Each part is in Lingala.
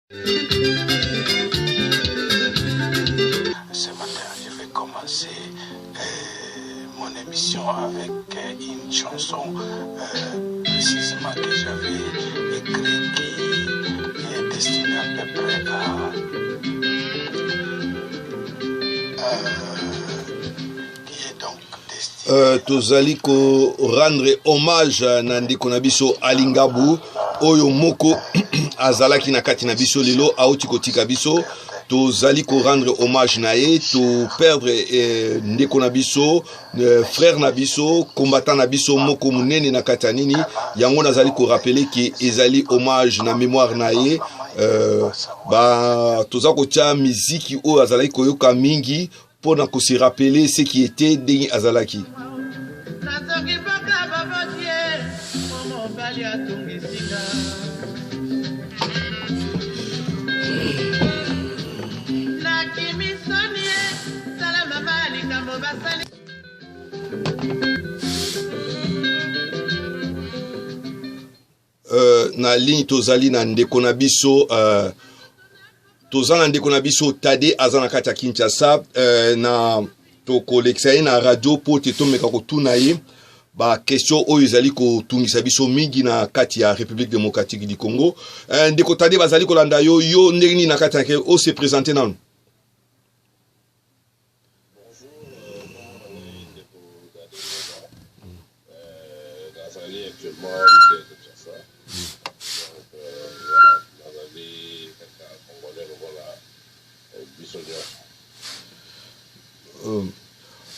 Ce matin, je vais commencer mon émission avec une chanson précisément que j'avais écrite qui est destinée à peu près qui est donc destinée tozali ko rendre hommage na ndeko na biso Alingabu oyo moko azalaki na kati na biso lelo auti kotika biso. Tozali ko rendre hommage na ye, to perdre ndeko na biso, frère na biso, combattant na biso moko munene na kati nini. Yango nazali ko rappeler ki ezali hommage na mémoire na ye. Toza ko tia miziki o azalaki koyoka mingi pour ko se rappeler ce qui était Dengi Azalaki. Na ligne tozali na ndeko na biso tozana ndeko na biso Tade azana kati ya Kinshasa na to koleksa na radio po te tomeka ko tuna ye ba question oyo ezali ko tungisa biso mingi na kati ya République démocratique du Congo. Ndeko Tade bazali ko landa yo ndeni na kati ya o se présenter na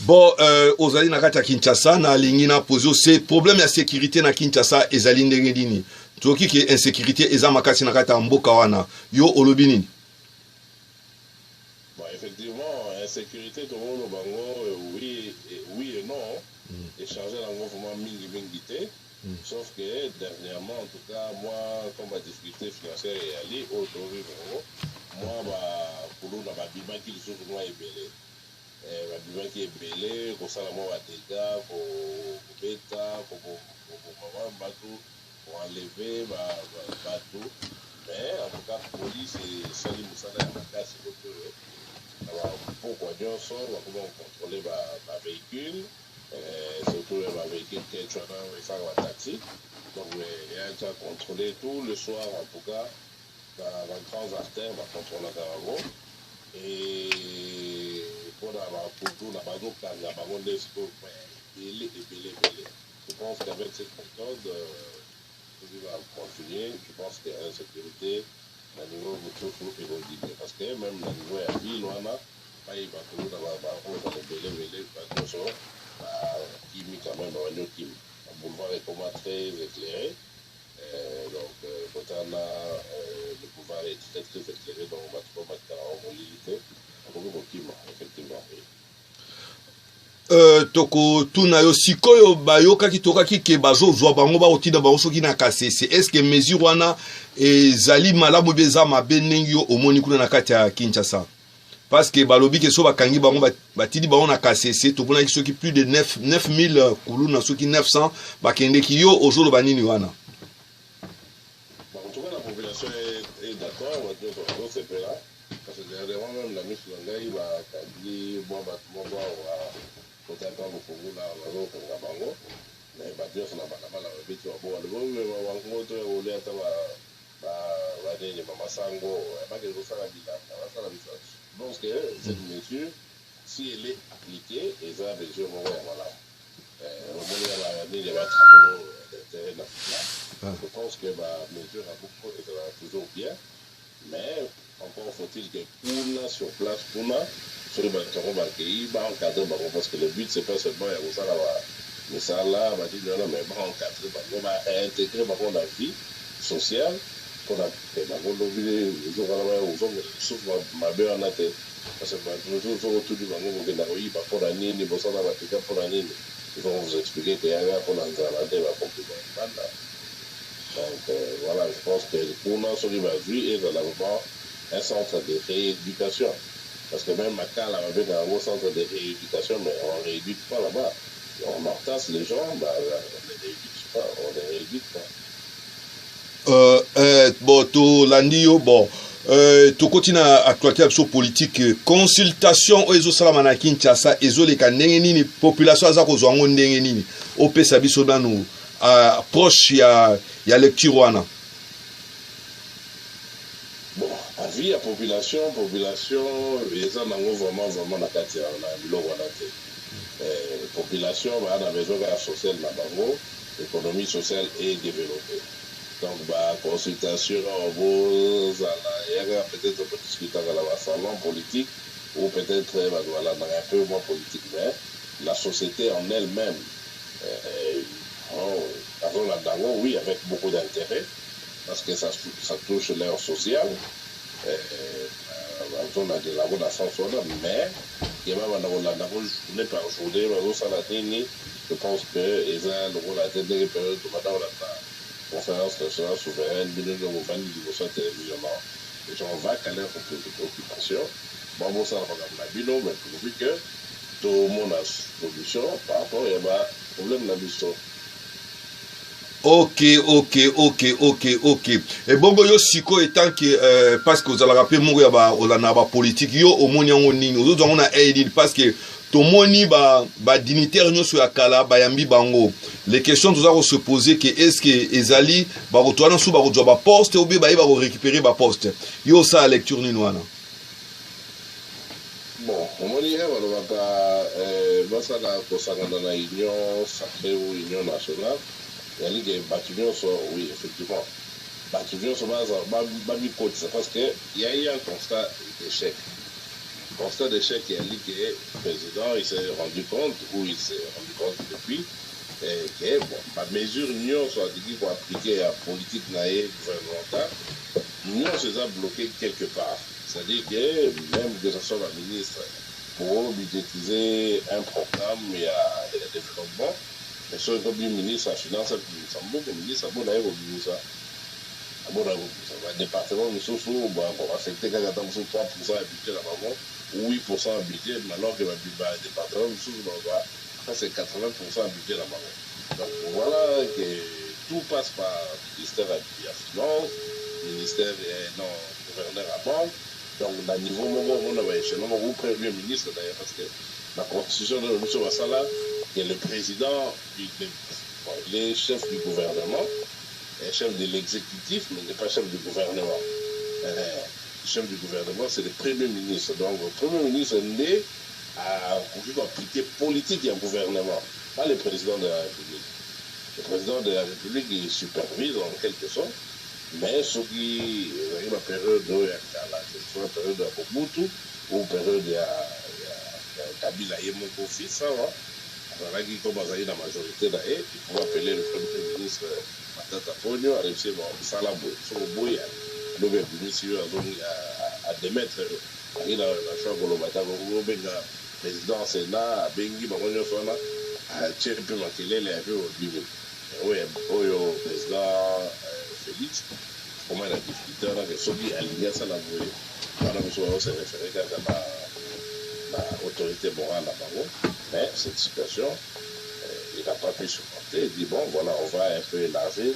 bon ozali na kati ya Kinshasa na lingi na pozo c'est problème ya sécurité na Kinshasa ezali ndenge nini toki ke insécurité eza makasi na kati ya mboka wana yo olobi nini? Bon, effectivement insécurité to mono bango oui et non échanger la mouvement mingi té sauf que dernièrement en tout cas moi comme la difficulté financière et ali autour moi pour nous na babima qui sont moi ebele babimaki ebele kosala mwa badega kobeta komama bato koenleve bato mais en tout cas police esali mosala ya makasi koto na bapokwa nyonso bakoma kocontrôle bavéhicule surtout bavéhicule ketch wana esaka bataxi donc eya contrôler tout le soir en tout cas bagrandes artères bacontrôlaka bango et pour la culture, la banque, la banque des sports, je pense qu'avec cette méthode, on va continuer. Je pense qu'il y a une sécurité à niveau de tout le pays. Parce que même à niveau de la ville, on a pas eu beaucoup de banques, on a belé, qui mis quand même un qui le boulevard est comment très éclairé. Donc, quand on a le boulevard est très éclairé, donc on va trouver en mobilité. Toko tuna yo sikoyo bayoka kitokaki ke bazo zwa bango ba otinda bango soki na kasese est-ce que mesure wana ezali malamu beza mabe ndenge yo omoni kuna na kati ya Kinshasa parce que balobi ke so bakangi bango batidi bango na kasese to bona soki plus de 9000 kulu na soki 900 bakende ki yo ozolo banini wana. En tout cas la population est d'accord, on va dire que c'est là. Parce que dernièrement même la mise sur le gars il va dire bon bâtiment va peut-être pas beaucoup là on va faire la bango mais bah Dieu ça n'a pas la bête tu vas voir le bon mais on va rencontrer au lieu de va dire maman sango pas que ça la vie là ça la vie donc cette mesure si elle est appliquée et ça bien sûr on va voilà au moins il va venir il va travailler d'intérêt national je pense que la mesure a beaucoup et ça va toujours bien mais encore faut-il que pour sur place pour sur le bâtiment encadrer parce que le but c'est pas seulement il y a ça là mais ça là va dire non mais encadrer on va intégrer la vie sociale qu'on a fait les jours sauf ma belle en tête parce que toujours autour du bango vous venez oui pour la nuit pour ça va pour la nuit ils vont vous expliquer qu'il y a pour la donc voilà je pense que pour nous sur la vie et dans la un centre de rééducation. Parce que même à Cal, on avait un centre de rééducation, mais on ne rééduque pas là-bas. On entasse les gens, on ne les rééduque pas. Bon, tout l'andio, bon, tokoti na actualité biso politique consultation o ezo sala na Kinshasa ezo leka ndenge nini population aza kozwa ngo ndenge nini opesa biso nanu approche ya lecture wana. Bon, avis à population eza nango vraiment na kati na biloko wana te. Population ba na besoin ya social na bango, économie sociale et développée. Donc, consultation, peut-être on peut discuter dans le salon politique ou peut-être voilà, un peu moins politique, mais la société en elle-même, oui, avec beaucoup d'intérêt, parce que ça touche l'air social. On a de la bonne sens, mais il y a même journée par journée, je pense que la période de conférence nationale souveraine, de télévision, les gens vont caler un peu de préoccupation. Bon, ça va dans la bino, mais pourvu que tout le monde a solution par rapport à un problème de la mission. Ok. Et bon, yo siko étant que parce que vous allez rappeler mon gars, on a ba politique yo au monde yango nini, nous on a aidé parce que tout moni ba dignitaire nyo sur akala ba yambi bango. Les questions nous allons se poser que est-ce que ezali ba retourner sous ba poste ou bien ba récupérer ba poste. Yo ça lecture ni wana. Bon, on moni va ça la consacrant na union sacrée ou union nationale. Il y a des bâtiments, oui, effectivement. Bâtiments sont parce qu'il y a eu un constat d'échec. Constat d'échec, il y a dit que le président il s'est rendu compte, ou il s'est rendu compte depuis, que bon, la mesure l'union soit dit pour appliquer la politique gouvernementale, l'union s'est bloquée quelque part. C'est-à-dire que même que ce soit la ministre, pour budgétiser un programme, il y a développement. Mais si on est ministre à la finance, le ministre a le département nous va affecter 3% du budget là-bas, ou 8% du budget, alors que le département nous c'est 80% du budget là-bas. Donc voilà que tout passe par le ministère de la Finance, le ministère gouverneur à banque. Donc, à niveau on a échelon au premier ministre d'ailleurs, parce que la constitution de M. Wassala, qui est le président, les chefs du gouvernement, est chef de l'exécutif, mais n'est pas chef du gouvernement. Le chef du gouvernement, c'est le premier ministre. Donc, le premier ministre est né à appliquer politique et un gouvernement, pas le président de la République. Le président de la République, il supervise en quelque sorte, mais ce qui est la période de la période de Mobutu ou la période de Kabila et mon fils, voilà qui commence à y la majorité d'ailleurs, il faut appeler le premier ministre Matata Ponyo à réussir dans Salabo, sur le Boya, le ministre à démettre la chambre de la président Sénat, à Bengi, Mamonyo Sona, à Tchèpe Makele, les aveux au Bible. Oui, le président Félix, comment il a discuté, on a que celui aligné ça la voie. Voilà, monsieur, on s'est référé à l'autorité morale là-bas. Mais cette situation, il n'a pas pu supporter. Il dit, bon, voilà, on va un peu élargir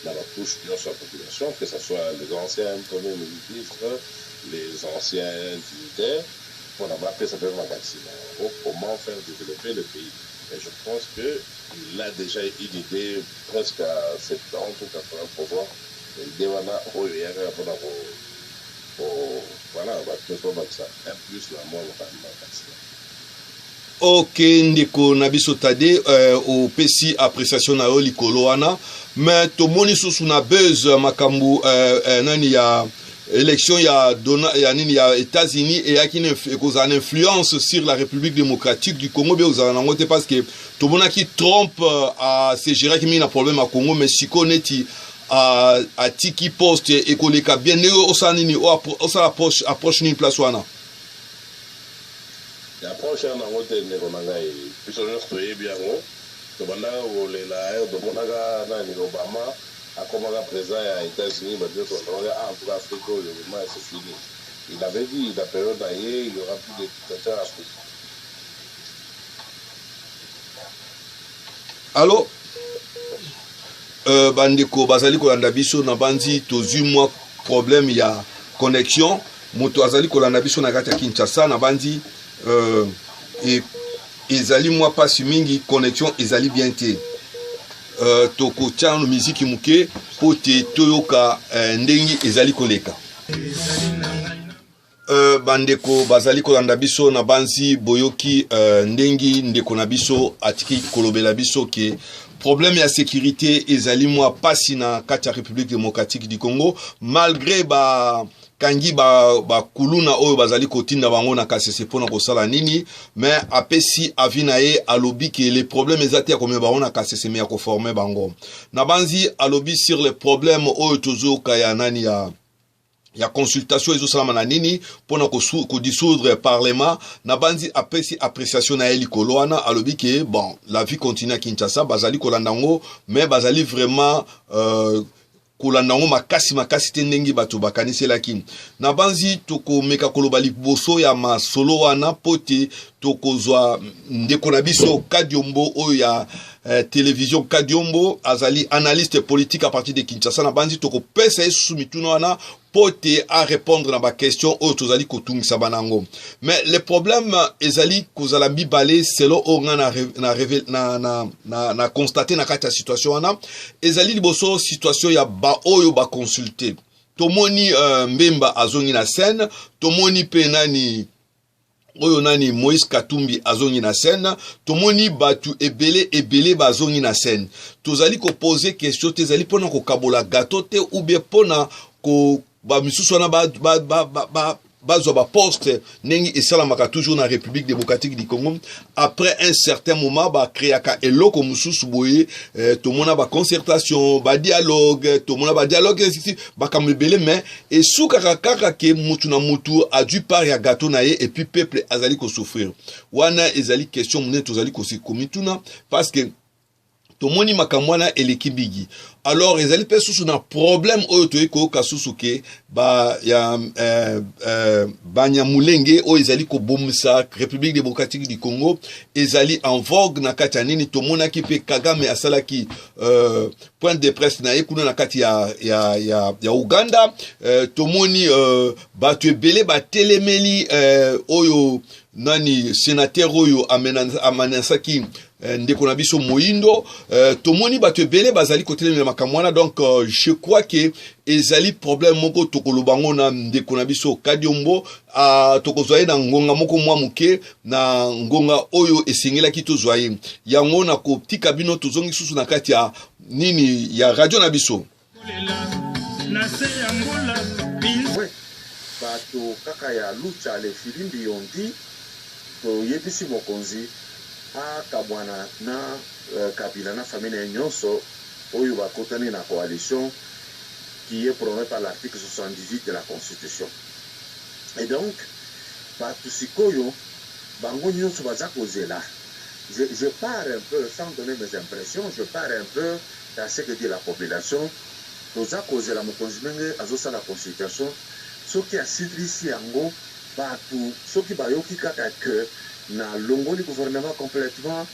dans la touche de notre population, que ce soit les anciens premiers ministres, les anciens dignitaires, on a appelé ça peut comment faire développer le pays. Et je pense qu'il a déjà une idée presque à 70 ou 80%. Il dit, voilà, un plus la mort ok ndeko na biso tade au PC appréciation na likolo wana mais to moni susu na buzz makambu nani ya élection ya nini ya États-Unis et ya kine cause une influence sur la République démocratique du Congo be uzana ngote parce que to mona ki trompe à c'est gérer qui mina problème à Congo mais si koneti à tiki poste et koleka bien nego osanini o sa approche ni place wana. L'approche en angote nekonanga puis on est bien haut to banda ole la air de monaga na ni Obama a comme président aux États-Unis bah dire on va en tout Afrique le moment c'est fini. Il avait dit la période d'ailleurs il y aura plus de dictateurs africains. Allô bandeko bazali ko landa biso na bandi tozui moi problème ya connexion moto azali kolanda biso na kati ya Kinshasa na bandi ezali mwa pasi mingi connexion ezali bien te toko tiano miziki muke pote toyoka ndengi ezali koleka bandeko bazali kolanda biso na banzi boyoki ndengi ndeko na biso atiki kolobela biso ke problème ya sécurité ezali mwa pasi na kati ya République démocratique du Congo malgré kangi kuluna oyo bazali kotinda bango na kasese pona kosala nini mais apesi avina ye alobi ke les problèmes ezati ya komema bango na kasese me ya koformer bango na banzi alobi sur les problèmes oyo tozoka ya nani ya consultation ezosalama na nini pona ko dissoudre parlement na banzi apesi appréciation na eli kolwana alobi ke bon la vie continue à Kinshasa bazali kolandango mais bazali vraiment kolandango makasi te ndengi bato bakaniselaki na banzi toko meka koloba liboso ya masolo wana pote tokozwa ndeko na biso Kadiombo oyo ya télévision Kadiombo azali analyste politique à partir de Kinshasa na banzi toko pesa esusu mituna wana pote à répondre na ba question oyo tozali kotungisa banango mais le problème ezali kozala mibale selon onga na constater na kati ya situation wana ezali liboso situation ya ba oyo ba consulter tomoni Mbemba azongi na scène tomoni pe nani oyo nani Moïse Katumbi azongi na scène tomoni batu ebele bazongi na scène tozali ko poser question tezali pona ko kabola gâteau te ou bien pona ko ba misusu wana bazwa ba poste nengi esalamaka toujours na République démocratique du Congo après un certain moment ba créaka eloko mususu boye tomona ba concertation ba dialogue tomona ba dialogue ba kamebele mais et souka kaka ke mutu na mutu a dû part ya gâteau na ye et puis peuple azali ko souffrir wana ezali question mune tozali ko se komituna parce que tomoni makamwana eleki bigi alors ezali pe susu na problème oyo toyiko kasusu ke ba ya Banyamulenge oyo ezali ko bomisa République démocratique du Congo ezali en vogue na kati ya nini tomona ki pe Kagame asalaki point de presse na ekuna na kati ya Uganda tomoni batu ebele ba telemeli oyo nani sénateur oyo amenasaki ndeko na biso Moindo tomoni bato ebele bazali kotelemela makamwana donc je crois que ezali problème moko tokolobango na ndeko na biso Kadiombo tokozwaye na ngonga moko mwa muke na ngonga oyo esengelaki tozwaye yango na kotika bino tozongi susu na kati ya nini ya radio na biso bato kaka ya lucha le filimbi yondi to yebisi mokonzi akabwana na Kabila na famille nyonso oyo bakotani na coalition qui est promu par l'article 78 de la Constitution. Et donc bato sikoyo bango nyonso baza kozela je pars un peu sans donner mes impressions, je pars un peu dans ce que dit la population toza kozela mokonzi menge azosala consultation soki asidrisi yango bato soki bayoki kaka que na longoli gouvernement complètement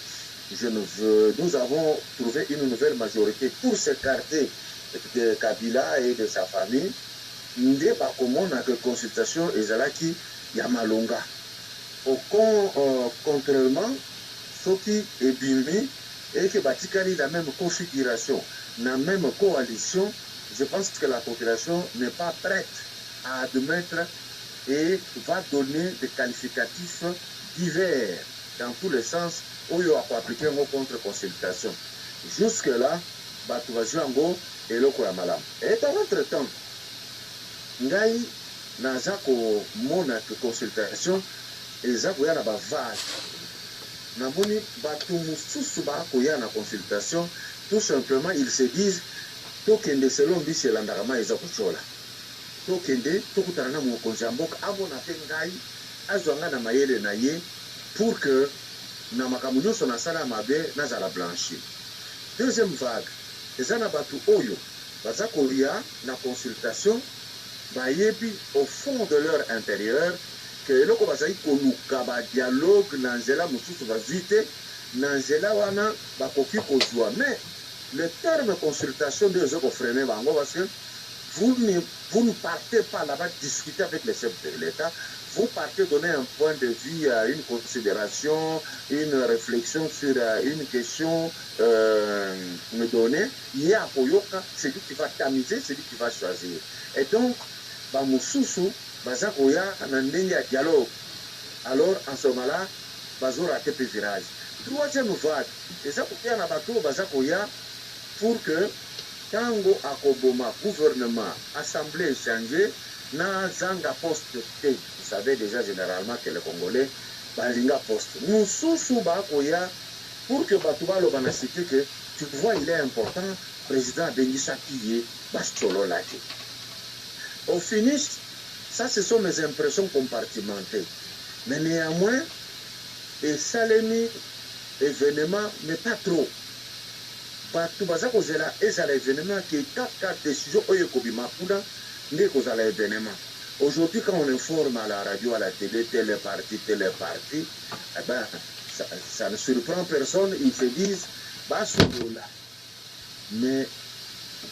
nous avons trouvé une nouvelle majorité pour s'écarter de Kabila et de sa famille nde bakomona que consultation ezalaki ya malonga contrairement soki ebimi et que batikali la même configuration la même coalition je pense que la population n'est pas prête à admettre et va donner des qualificatifs divers dans tous les sens où il y a appliqué un contre-consultation. Jusque-là, batu vajuango et le malam. Et dans notre temps, ngai naza ko mona que consultation et za ko yana ba vague. Na moni batu mususu ba ko yana consultation, tout simplement ils se disent tokende selon bisi landarama eza ko chola. Tokende tokutana na mokonzi mboka amona pe ngai azwanga na mayele na ye pour que na makambo nyonso na sala mabe nazala blanchi. Deuxième vague ezana batu oyo baza kolia na consultation bayebi au fond de leur intérieur que eloko bazali koluka ba dialogue na nzela mosusu bazwite na nzela wana bakoki kozwa mais le terme consultation de ezoko freiner bango parce que vous ne partez pas là-bas discuter avec les chefs de l'État, vous partez donner un point de vue, une considération, une réflexion sur une question me donnée. Il y a Poyoka, c'est lui qui va tamiser, c'est lui qui va choisir. Et donc, Bamoussousou, Bazakoya, Nandenya dialogue. Alors, en ce moment-là, Bazo raté le virage. Troisième vague, et ça, il y a un bateau, Bazakoya, pour que Tango Akoboma, gouvernement, assemblée échangée, na zanga poste T. Vous savez déjà généralement que les Congolais, balinga poste. Nous sous Bakoya, pour que Batouba l'obana cité que, tu vois, il est important, président Bengisa Kiye, Bastolo Laki. Au finish, ça ce sont mes impressions compartimentées. Mais néanmoins, et Salemi, événement, mais pas trop. Tout ça que là et ça l'événement qui est quatre décisions au Yekobima Pouda n'est qu'aux l'événement. Aujourd'hui, quand on informe à la radio, à la télé, tel parti, eh ben, ça ne surprend personne. Ils se disent, bah, ce là. Mais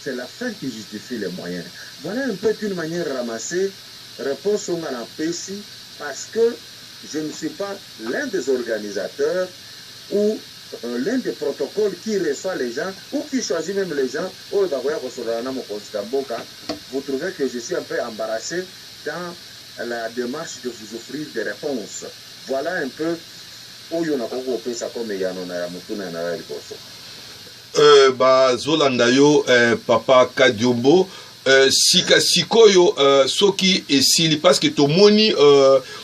c'est la fin qui justifie les moyens. Voilà un peu d'une manière ramassée, réponse à la PSI, parce que je ne suis pas l'un des organisateurs ou l'un des protocoles qui reçoit les gens ou qui choisit même les gens. Vous trouvez que je suis un peu embarrassé dans la démarche de vous offrir des réponses. Voilà un peu où il y a Zolanda yo papa Kadiombo sika sikoyo soki esili parce que tomoni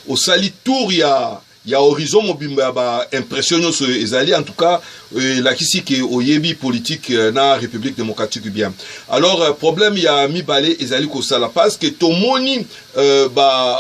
au sali tour ya horizon mobimba ba impression so ezali en tout cas la kisi ke oyebi politique na République démocratique bien. Alors problème ya mibale ezali ko sala parce que tomoni ba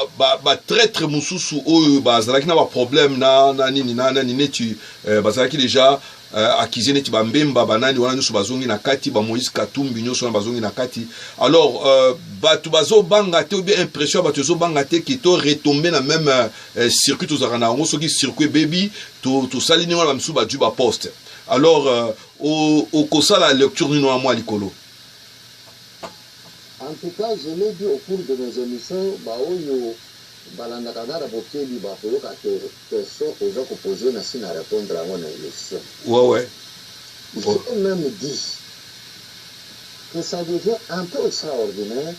traître mususu o ba zalaki na ba problème na nini tu bazalaki déjà accusé neti bambemba banani wana nyusu bazongi na kati ba Moïse Katumbi nyusu na bazongi na kati. Alors batu bazo banga te ou bien impression batu zo banga te ki to retomber na même circuit to zakana ngo soki circuit baby to sali ni wana msuba du ba poste. Alors au kosa la lecture ni no moi likolo. En tout cas, je l'ai dit au cours de mes émissions, baoyo balanda kagara bokeli ba koyoka question oza ko poser na sina répondre à mon émission. Ouais. J'ai même dit que ça devient un peu extraordinaire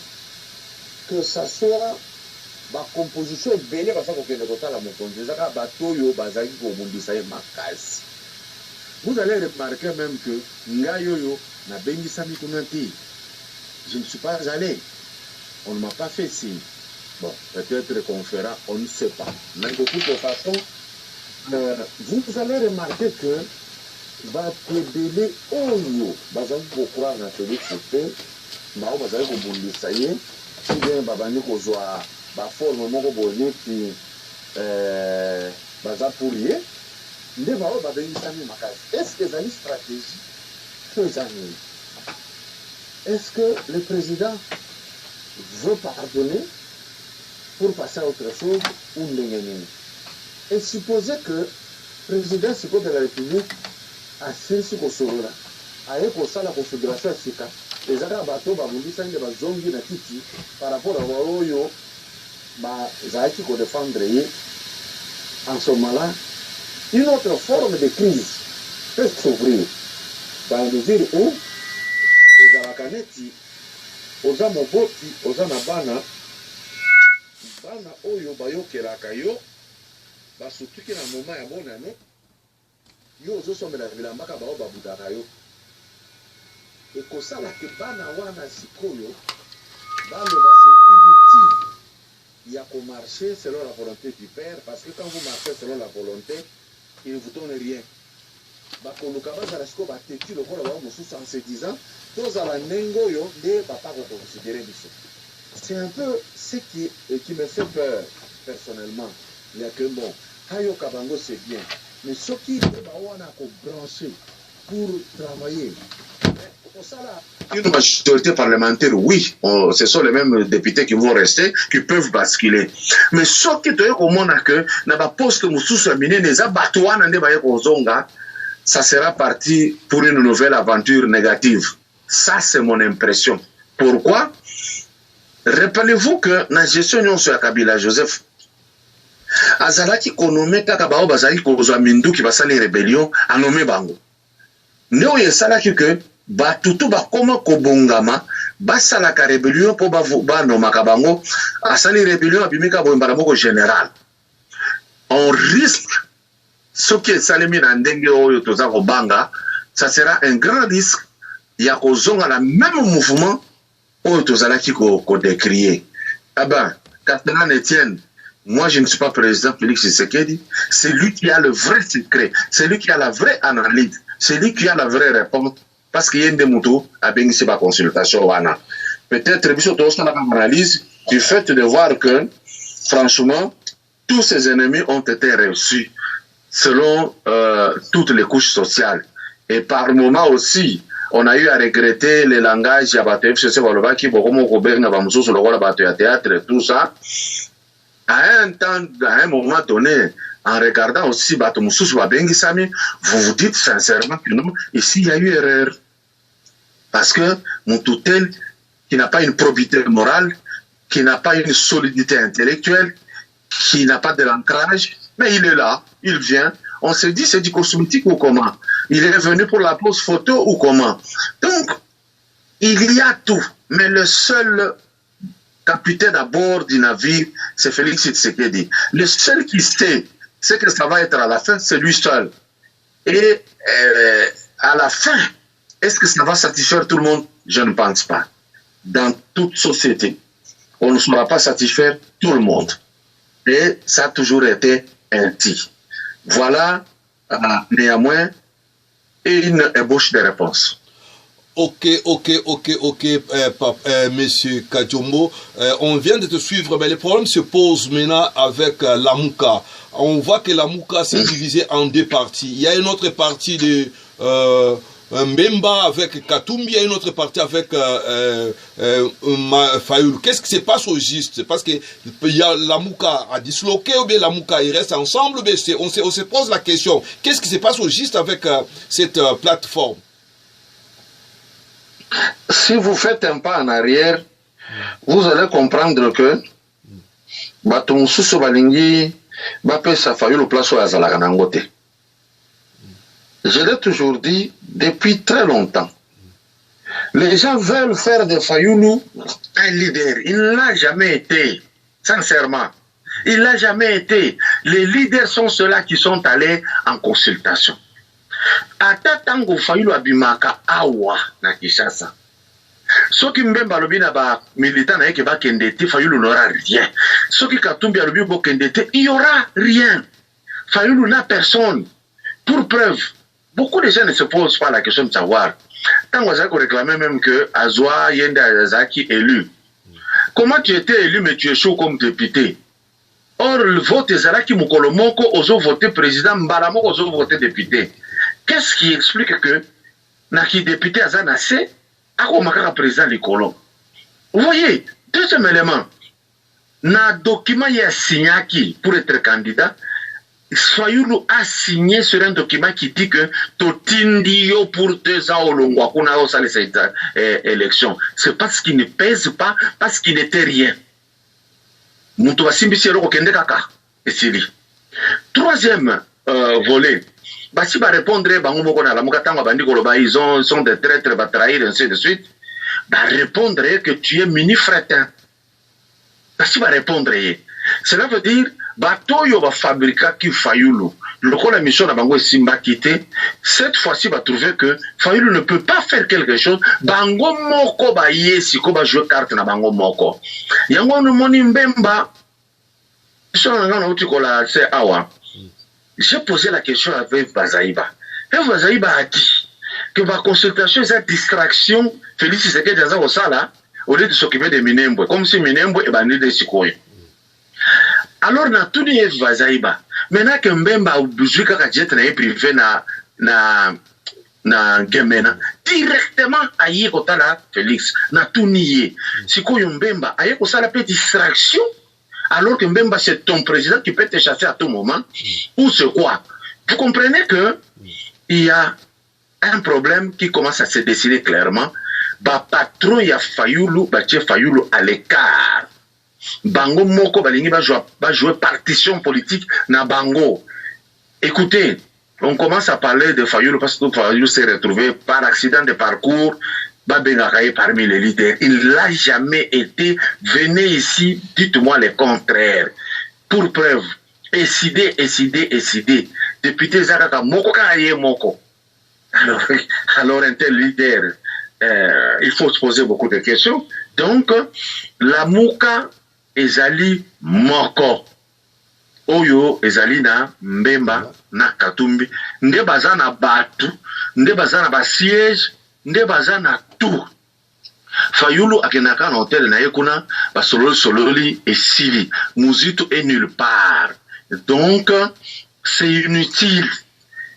que ça soit ma composition belle parce que le total à mon conduit ça bateau yo bazaki ko mundisa makasi. Vous allez remarquer même que ngayoyo na bengisa mikunanti. Je ne suis pas allé. On ne m'a pas fait signe. Bon, peut-être qu'on fera, on ne sait pas. Mais de toute façon, vous allez remarquer que Batebele Oyo, Bazali Kokura na télé c'était, Mao Bazali Kobundisaye, si bien Babani Kozwa, Baforme Moko Boye, puis Bazapourie, Nde Mao Babani Sami Makasi. Est-ce que c'est une stratégie très amis? Est-ce que le président veut pardonner pour passer à autre chose ou n'engagner? Et supposer que le président de la République a cessé de se faire, a eu la confédération africaine, les Arabes bateaux, zongi na titi par rapport à Waoyo, Zaki ko défendre en ce moment-là, une autre forme de crise peut s'ouvrir dans le mesure où les Arakaneti, aux Amoboti, aux Anabana, bana oyo bayokelaka yo basutuki na moment ya bonano yo ozosomela bilambaka bao babudaka yo ekosala ke bana wana sikoyo baloba c'est inutile ya komarcher selon la volonté du père parce que quand vous marchez selon la volonté il ne vous donne rien bakoluka bazala sikoyo bateki lokola bao mosusu en se disant tozala ndenge oyo nde papa kokonsidere biso. C'est un peu ce qui me fait peur, personnellement. Il y a que bon, Hayo Kabango c'est bien, mais ce qui est branché pour travailler, une majorité parlementaire, oui, ce sont les mêmes députés qui vont rester, qui peuvent basculer. Mais ce qui est au monde que n'a pas poste ça sera parti pour une nouvelle aventure négative. Ça, c'est mon impression. Pourquoi? Rappelez-vous que la gestion de Kabila Joseph, azalaki konome kaka bao bazali kozwa minduki basali rébellion anome bango. Neo yesalaki que batutu bakoma kobongama basalaka rébellion po banomaka bango asali rébellion abimika boyembala moko général. On risque ce qui est salimi na ndenge oyo toza kobanga, ça sera un grand risque ya kozonga la même mouvement oyo tozalaki ko décrier. Ah ben, Catherine Etienne, moi je ne suis pas président Félix Tshisekedi, c'est lui qui a le vrai secret, c'est lui qui a la vraie analyse, c'est lui qui a la vraie réponse, parce qu'il y a une démouto à bénéficier de la consultation. Peut-être que une analyse du fait de voir que, franchement, tous ces ennemis ont été reçus selon toutes les couches sociales. Et par moment aussi, on a eu à regretter les langages qui théâtre et tout ça. À un moment donné, en regardant aussi vous vous dites sincèrement que non, ici il y a eu erreur. Parce que mon toutel qui n'a pas une probité morale, qui n'a pas une solidité intellectuelle, qui n'a pas de l'ancrage, mais il est là, il vient. On se dit c'est du cosmétique ou comment? Il est venu pour la pose photo ou comment? Donc, il y a tout. Mais le seul capitaine à bord du navire, c'est Félix Tshisekedi. Le seul qui sait ce que ça va être à la fin, c'est lui seul. Et à la fin, est-ce que ça va satisfaire tout le monde? Je ne pense pas. Dans toute société, on ne saura pas satisfaire tout le monde. Et ça a toujours été ainsi. Voilà, néanmoins, une ébauche de réponse. Ok, monsieur Kadjombo, on vient de te suivre, mais le problème se pose maintenant avec Lamuka. On voit que Lamuka s'est divisé en deux parties. Il y a une autre partie de Mbemba avec Katumbi, il y a une autre partie avec Fayoulou. Qu'est-ce qui se passe au juste? Parce que il y a Lamuka a disloqué ou bien Lamuka il reste ensemble, mais on se pose la question. Qu'est-ce qui se passe au juste avec cette plateforme? Si vous faites un pas en arrière, vous allez comprendre que Batonsusu Balingi Bapesa Fayoulou place au Azalaganangote. Je l'ai toujours dit depuis très longtemps. Les gens veulent faire de Fayoulou un leader. Il ne l'a jamais été, sincèrement. Il ne l'a jamais été. Les leaders sont ceux-là qui sont allés en consultation. Ata tango Fayoulou abimaka awa na Kinshasa. Soki Mbemba lobi na ba militant na yeke ba kendete, Fayoulou n'aura rien. Soki Katumbi lobi bo kendete, il y aura rien. Fayoulou n'a personne. Pour preuve, beaucoup de gens ne se posent pas la question de savoir. Tant qu'on a réclamé même que Azwa Yende Azaki élu. Comment tu étais élu mais tu échoues comme député? Or, le vote Zalaki Mukolomoko oso voté président, Mbalamoko oso voté député. Qu'est-ce qui explique que Naki député Azanase a remarqué président Likolo? Vous voyez, deuxième élément, na document y a signé qui pour être candidat, Fayoulou a signé sur un document qui dit que Totindio pour 2 ans au Longwa kuna au salle cette élection. C'est parce qu'il ne pèse pas, parce qu'il n'était rien. Moutou Simbi Roko Kende Kaka. Et c'est lui. Troisième volet. Si va répondre, ils sont des traîtres, va trahir, ainsi de suite. Répondre que tu es mini-fretin. Si va répondre, cela veut dire, Batoyo va fabriquer qui Fayoulou. Le coup la mission n'a pas Simba quitté. Cette fois-ci, va trouver que Fayoulou ne peut pas faire quelque chose. Bango moko ba yesi ko ba jouer carte na bango moko. Yango no moni Mbemba. J'ai posé la question avec Bazaïba. Et Bazaïba a dit que ma consultation est une distraction. Félix Tshisekedi a au sala au lieu de s'occuper de Minembwe, comme si Minembwe est banni de Sikoye. Alors, na tout n'est Bazaïba. Maintenant que Mbemba a besoin de jet privé na Gemena, directement à Yekotala Félix, na tout nié. Sikoye Mbemba a Yekosala peut distraction. Alors que Mbemba, c'est ton président qui peut te chasser à tout moment, ou c'est quoi? Vous comprenez que il y a un problème qui commence à se décider clairement. ba patron ya Fayulu batie Fayulu à l'écart. Bango moko balingi ba jouer partition politique na bango. Écoutez, on commence à parler de Fayulu parce que Fayulu s'est retrouvé par accident de parcours parmi les leaders. Il n'a jamais été. Venez ici, dites-moi le contraire. Pour preuve, décidez. Député Zakaka Moko Kaye Moko. Alors un tel leader, il faut se poser beaucoup de questions. Donc, la Mouka ezali Moko. Oyo ezali na Mbemba na Katumbi. Nde bazana batu, nde bazana ba siège, nde bazana tout. Fayulu akenaka na hotel na yekuna ba sololi et sili. Muzitu est nulle part. Donc, c'est inutile.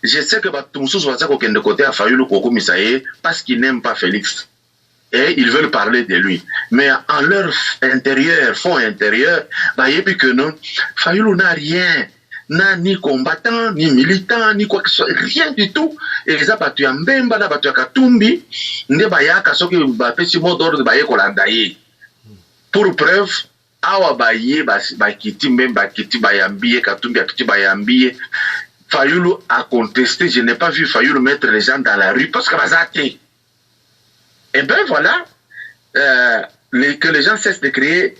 Je sais que Batumsous va dire qu'au côté à Fayulu Koko Misaye parce qu'ils n'aiment pas Félix. Et ils veulent parler de lui. Mais en leur intérieur, fond intérieur, bah, et puis que non, Fayulu n'a rien. N'a ni combattant, ni militant, ni quoi que ce soit. Rien du tout. Et les a battus en Mbemba, na battu à Katumbi, ne baya kasoki bapesi mot d'ordre baye kolandaye. Pour preuve, awa baye bakiti Mbemba kiti bayambiye, Katumbi akiti bayambiye. Fayulu a contesté, je n'ai pas vu Fayulu mettre les gens dans la rue parce que bazate. Et bien voilà, que les gens cessent de créer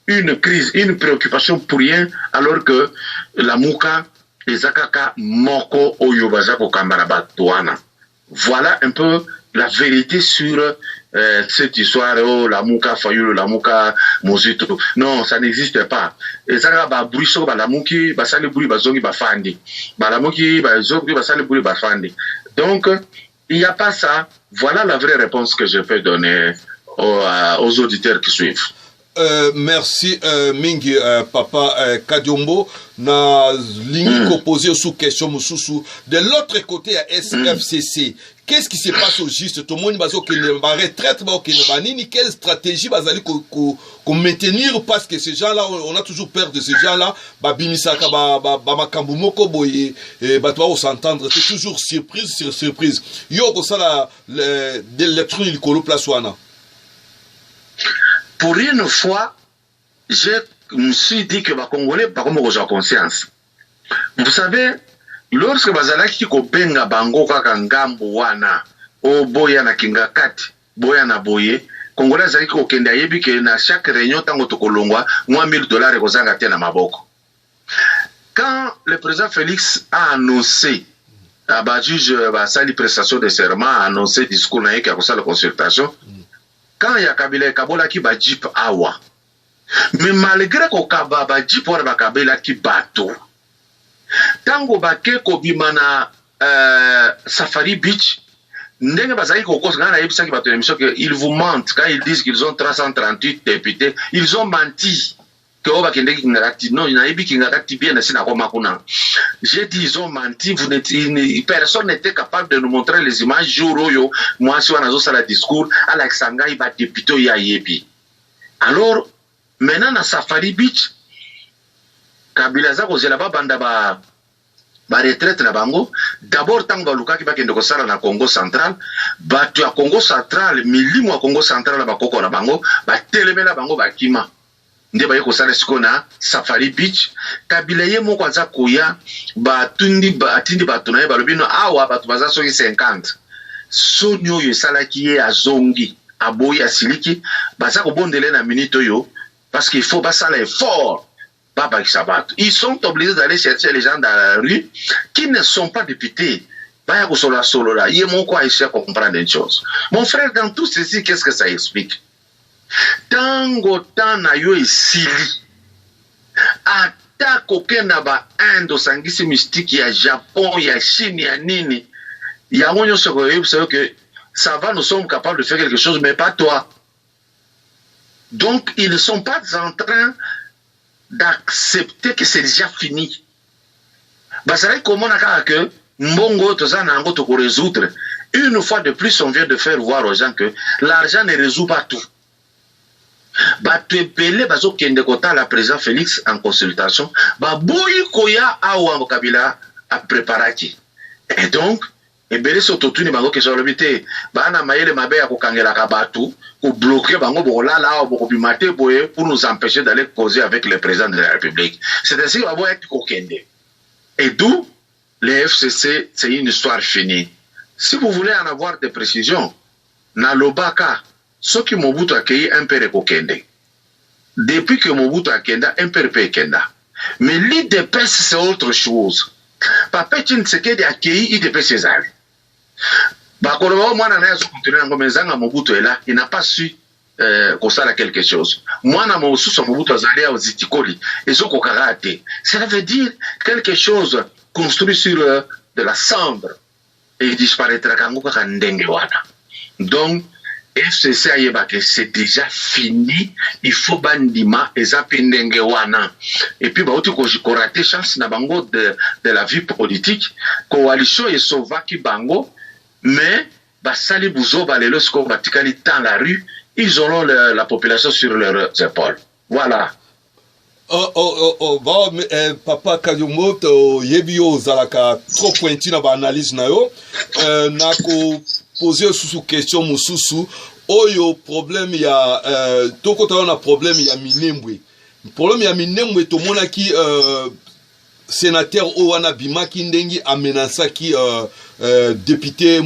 une crise, une préoccupation pour rien, alors que la Mouka et Zakaka Moko Oyobazako Kambarabatuana. Voilà un peu la vérité sur cette histoire, oh, la Mouka Fayulu, la Mouka Mozito. Non, ça n'existe pas. Et ça va bruiso, la Mouki, basali buri bazongi bafandi. La Mouki, bazongi basali buri bafandi. Donc, il n'y a pas ça. Voilà la vraie réponse que je peux donner aux auditeurs qui suivent. Merci mingi papa Kadiombo na lingi posé sous question mususu de l'autre côté à SFCC. Qu'est-ce qui se passe au juste? Tout le monde bazo que ne ba retraite ba que ne ba nini, quelle stratégie bazali ko maintenir, parce que ces gens là on a toujours peur de ces gens là ba bimisaka ba makambu moko boye ba toi s'entendre, c'est toujours surprise sur surprise. Yo ko sala de l'électron likolo place wana. Pour une fois, je me suis dit que les Congolais n'ont pas conscience. Vous savez, lorsque bazalaki ko benga bango kaka ngambo wana, o boya na kingakati, boya na boye, Congolais zaki ko kenda yebi ke na chaque réunion tango tokolongwa, moi $1000 kozanga te na maboko. Quand le président Félix a annoncé, ba juge ba sali prestation de serment a annoncé discours na yeke a kosala consultation, quand il y a Kabila Kabola qui ba jeep awa, mais malgré ko kaba ba jeep wana ba Kabila ki bateau, tango ba ke ko bimana Safari Beach, ndenge bazali ko kosa ngana yebisa ki bato émission que ils vous mentent quand ils disent qu'ils ont 338 députés, ils ont menti. Que oba kende kingakati non na yebi kingakati bien na sina koma kuna. J'ai dit ils ont menti, personne n'était capable de nous montrer les images jour oyo moi si wana zo sala discours ala kisanga iba député ya yebi. Alors maintenant na Safari Beach Kabila za ko zela ba banda ba retraite na bango, d'abord tango lukaki ba kende ko sala na Congo central, ba tu a Congo central, milimo a Congo central ba koko na bango, ba telemela bango ba kima. Nde ba yeko sala sikona Safari Beach, Kabila ye moko aza koya ba atindi bato na ye balobino awa bato baza soki 50. Sonyo yo salaki ye azongi, aboyi asiliki, baza ko bondele na minute oyo parce qu'il faut basala effort. Ils sont obligés d'aller chercher les gens dans la rue qui ne sont pas députés. Il essayer de comprendre une chose. Mon frère, dans tout ceci, qu'est-ce que ça explique? Tango tana yo isili. Ata koke na ba Inde, sangisi mystique, ya Japon, ya Chine, ya nini. Ya onyo soko vous savez que ça va, nous sommes capables de faire quelque chose, mais pas toi. Donc, ils ne sont pas en train d'accepter que c'est déjà fini. Basare comment on a que mbongo tozana nango to résoudre. Une fois de plus, on vient de faire voir aux gens que l'argent ne résout pas tout. Batepele bazo kende kota la président Félix en consultation, ba boyi koya awa Kabila a préparé. Et donc ebele so totuni bango ke solo bité bana mayele mabe ya kokangela ka batu ko bloquer bango bolala boko bimate boye pour nous empêcher d'aller causer avec le président de la République. C'est ainsi qu'on va être kokende. Et d'où les FCC, c'est une histoire finie. Si vous voulez en avoir des précisions, na lobaka ceux qui Mobutu accueilli un père kokende. Depuis que Mobutu a kenda, un père peut kenda. Mais l'IDPS c'est autre chose. Papa Tshisekedi a accueilli IDPS César. Bakoloba mwana na yazo continuer ngo mezanga Mobutu est là, il n'a pas su kosala quelque chose. Mwana mosusu Mobutu azali au zitikoli ezoko karate. Cela veut dire quelque chose construit sur de la cendre et il disparaîtra kango kaka ndenge wana. Donc FCC ayebake c'est déjà fini, il faut bandima ezapi ndenge wana. Et puis bauti ko raté chance na bango de la vie politique, coalition et sauvaki bango. Mais, basali bouzo balelo sko batikali dans la rue, ils auront la population sur leurs épaules. Voilà. Papa Kadiomoto, yebio zalaka trop pointu na ba analyse na yo. Na ko poser sous question mususu. Oyo problème ya toko ta na problème ya Minembwe. Problème ya Minembwe to mona ki sénateur Owana Bimaki ndengi amenasaki député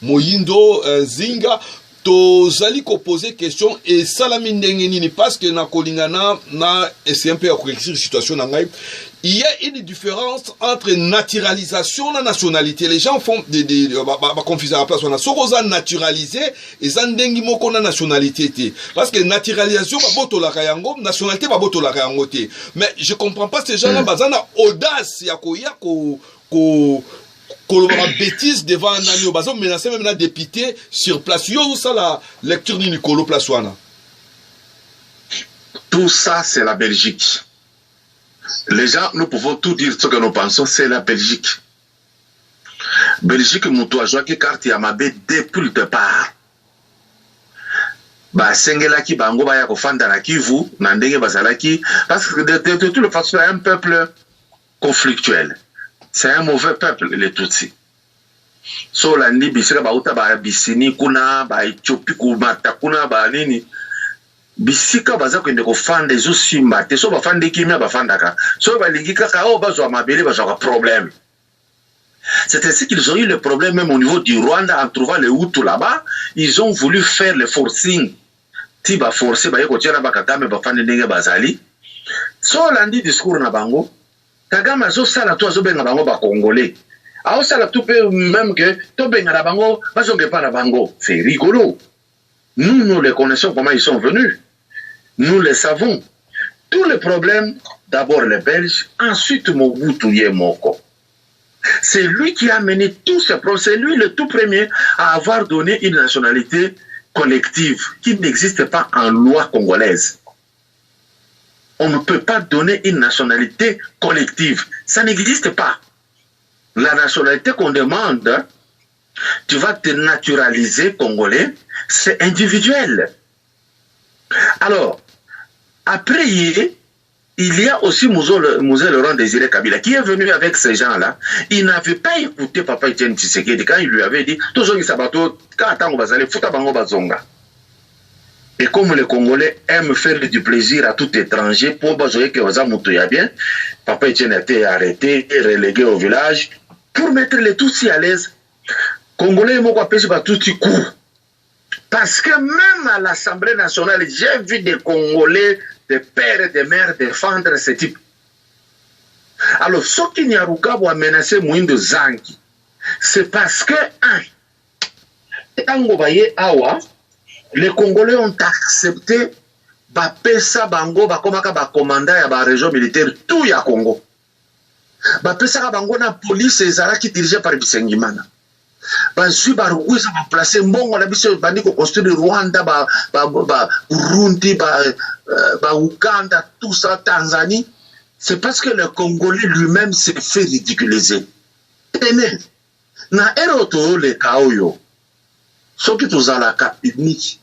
Moyindo Zinga tozali ko poser question et salami ndenge nini parce que na kolingana na SMP ya correctir situation na ngai. Il y a une différence entre naturalisation et nationalité. Les gens font des confusion à la place. On a sokoza naturalisé et zandengi moko na nationalité. Parce que naturalisation ba boto la kayango, nationalité ba boto la kayango te. Mais je comprends pas ces gens-là bazana audace ya ko la bêtise devant un ami au bazon menacer même un député sur place. Yo ça la lecture ni Nicolo Plaswana. Tout ça c'est la Belgique. Les gens, nous pouvons tout dire ce que nous pensons, c'est la Belgique. Belgique, nous avons joué carte Yamabé depuis le départ. Bah, Sengelaki, Bango, Baya, Kofandaraki, vous, Nandenge, Bazalaki, parce que de toute façon, c'est un peuple conflictuel. C'est un mauvais peuple, les Tutsis. So, l'Andi, Bissira, Baouta, Ba, Bissini, Kuna, Ba, Éthiopie, Kumata, Kuna, Ba, Nini. Bisika baza kwende ko fanda ezo simba te so ba fanda kimia ba fanda ka so ba lingi kaka o bazwa mabele bazwa problème. C'est ainsi qu'ils ont eu le problème même au niveau du Rwanda en trouvant les Hutus là-bas, ils ont voulu faire le forcing. Ti ba forcer ba yeko tira ba Kagame ba fanda ndenge bazali. So landi discours na bango, Kagame zo sala to zo benga bango ba congolais. A sala tout peu même que to benga na bango bazonge pa na bango. C'est rigolo. Nous les connaissons comment ils sont venus. Nous les savons. Tous les problèmes, d'abord les Belges, ensuite Mobutu Yemoko. C'est lui qui a mené tous ces problèmes. C'est lui le tout premier à avoir donné une nationalité collective qui n'existe pas en loi congolaise. On ne peut pas donner une nationalité collective. Ça n'existe pas. La nationalité qu'on demande, tu vas te naturaliser congolais, c'est individuel. Alors, après, il y a aussi Mosé Laurent Désiré Kabila qui est venu avec ces gens-là. Il n'avait pas écouté Papa Etienne Tshisekedi quand il lui avait dit et comme les Congolais aiment faire du plaisir à tout étranger, pour que bien, Papa Etienne a été arrêté et relégué au village pour mettre les Tutsis à l'aise. Congolais m'ont appelé par tout petit coup. Parce que même à l'Assemblée nationale, j'ai vu des Congolais, des pères et des mères défendre ce type. Alors, ce qui n'y a pas pour menacer Mouindo Zangi, c'est parce que, les Congolais ont accepté Bapesa Bango, Bakomaka, Bakomanda, ya ba région militaire, tout ya Congo. Bapesa Bango na police et Zara qui dirigé par Bisengimana. Bazui Baruguisa va placer Mbongo la biso bandi ko construire Rwanda, Burundi, Ouganda, tout ça, Tanzanie. C'est parce que le Congolais lui-même s'est fait ridiculiser. Tenez, na eroto le kaoyo. Soki tozalaka unique,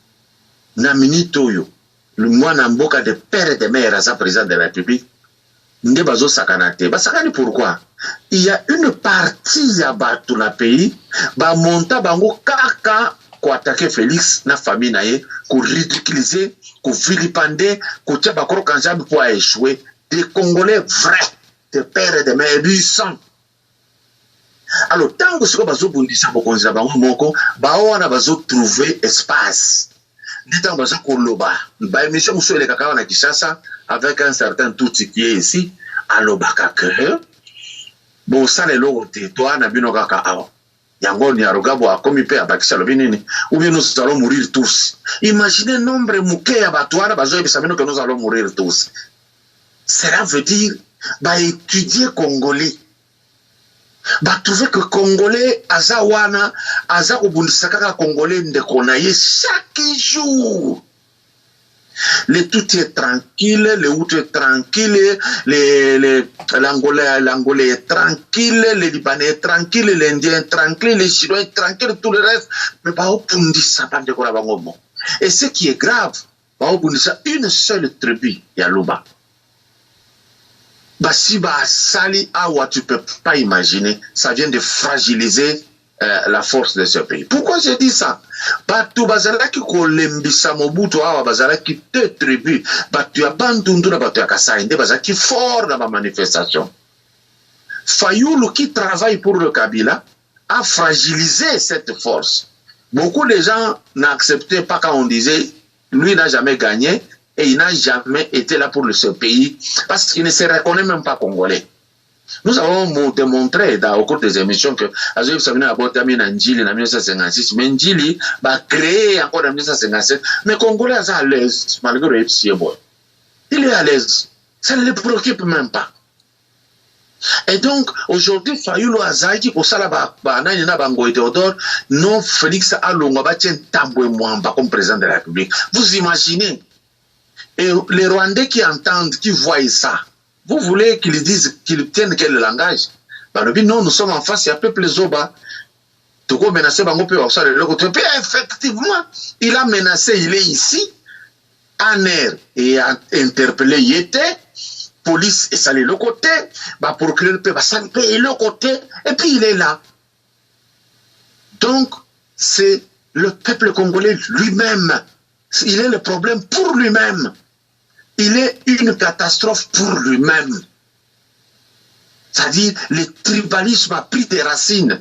na minito yo, le mwana mboka de père et de mère à sa président de la République, nde bazo sakanate. Ba sakani pourquoi? Il y a une partie ya batu na pays, ba monta bango kaka ko attaquer Félix na famille na ye, ko ridiculiser, ko vilipender, ko tia bakoro kanjambi pour échouer. Des Congolais vrais, des pères et des mères puissants. Alors, tant que ce que bazo bundisa bokonza bango moko, ba wana bazo trouver espace. Dit tant bazo koloba. Ba émission muso ele kaka na Kinshasa avec un certain Tutsi qui est ici, aloba kaka. Bon ça les logote, toi na bino kaka awa. Yango ni arogabo akomi pe abakisa lobinini. Ou bien nous allons mourir tous. Imaginez nombre muke ya batwana bazo ebisa bino que nous allons mourir tous. Cela veut dire, bah, étudier Congolais. Bah, trouver que Congolais, azawana, azakobundisaka Congolais ndekonaye chaque jour. Le tout est tranquille, le out est tranquille, l'Angolais est tranquille, le Libanais est tranquille, l'Indien est tranquille, les Chinois est tranquille, tout le reste. Mais bah, obundisa pas ndekona bangomo. Et ce qui est grave, bah, obundisa une seule tribu, Yaluba. Bah, si bah, sali awa, tu peux pas imaginer, ça vient de fragiliser la force de ce pays. Pourquoi j'ai dit ça? Batu bazalaki kolembisa Mobutu awa bazalaki te tribu, batu ya Bandundu na batu ya Kasai nde bazalaki fort dans ma manifestation. Fayoulou qui travaille pour le Kabila a fragilisé cette force. Beaucoup de gens n'acceptaient pas quand on disait lui n'a jamais gagné. Et il n'a jamais été là pour ce pays parce qu'il ne se reconnaît même pas congolais. Nous avons démontré au cours des émissions que Azoïf Sabina a voté en 1956, mais Ndjili va créer encore en 1957. Mais Congolais est à l'aise, malgré le FCB. Il est à l'aise. Ça ne le préoccupe même pas. Et donc, aujourd'hui, Fayoulou Azaïki, pour ça, non, Félix Alonga va tiens Tamboué Mwamba comme président de la République. Vous imaginez? Et les Rwandais qui entendent, qui voient ça, vous voulez qu'ils disent, qu'ils tiennent quel langage? Bah, non, nous sommes en face, il y a peuple Zoba. Togo menacé, effectivement, il a menacé, il est ici, en air, et a interpellé, il était, police, et ça le côté, bah, pour créer le peuple, ça le côté, et puis il est là. Donc, c'est le peuple congolais lui-même. Il est le problème pour lui-même. Il est une catastrophe pour lui-même. C'est-à-dire, le tribalisme a pris des racines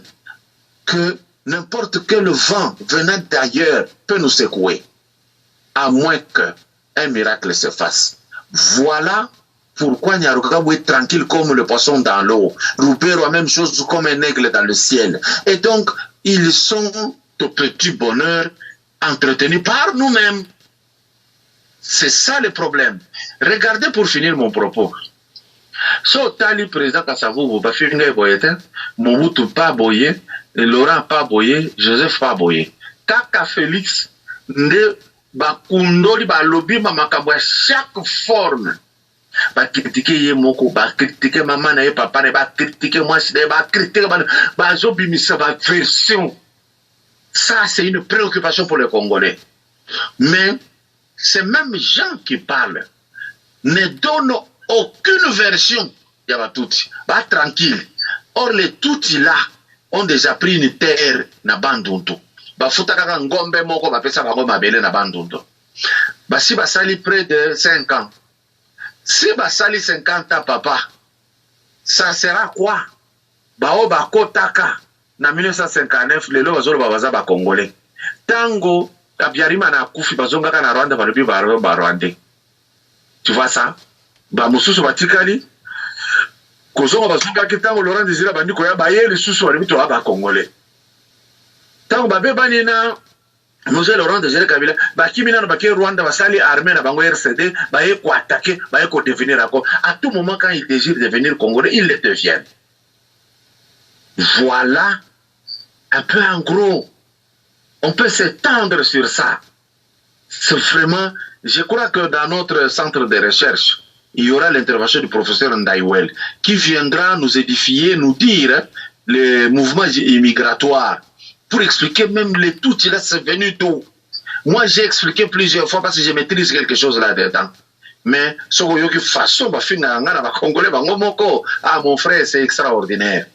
que n'importe quel vent venant d'ailleurs peut nous secouer, à moins qu'un miracle se fasse. Voilà pourquoi Nyarugabo est tranquille comme le poisson dans l'eau. Roubero a même chose comme un aigle dans le ciel. Et donc, ils sont au petit bonheur entretenus par nous-mêmes. C'est ça le problème. Regardez pour finir mon propos. So tali président Kassavou, Bafinge Boyete, Mobutu pas boyé, Laurent pas boyé, Joseph pas boyé. Kaka Félix, nde bakundoli ba lobby mamakabo chaque forme. Ba critiquer ye moko, ba critiquer maman na ye papa ne ba critiquer moi c'est ba critiquer ba zobimisa ba version. Ça c'est une préoccupation pour les Congolais. Mais ces mêmes gens qui parlent ne donnent aucune version. Il y a tout. Bah, tranquille. Or, les Tutsis là ont déjà pris une terre na Bandundu. Bah, Futaka Ngombe Moko, bah, Pesa Bago Mabele na Bandundu. Bah, si Basali près de 5 ans. Si Basali 50 ans, papa, ça sera quoi? Bah, Oba Kotaka, na 1959, les lois Babaza ba Congolais. Tango, Abiarima na Koufi, Bazonga na Rwanda, Balubi Rwandais. Tu vois ça? Ba mususu batikali kozonga bazunga kitango Laurent Désiré bandiko ya baye le susu wali to aba congolais tango babe banina Mose Laurent Désiré Kabila bakimina na baké Rwanda basali armée na bango RCD baye ko attaquer baye ko devenir encore à tout moment quand ils désirent devenir congolais ils le deviennent. Voilà un peu en gros on peut s'étendre sur ça. C'est vraiment, je crois que dans notre centre de recherche il y aura l'intervention du professeur Ndaïwel qui viendra nous édifier, nous dire les mouvements immigratoires pour expliquer même les tout, là c'est venu d'où. Moi j'ai expliqué plusieurs fois parce que je maîtrise quelque chose là-dedans. Mais ce que façon ba finga ngana ba congolais ba ngomoko, ah mon frère, c'est extraordinaire.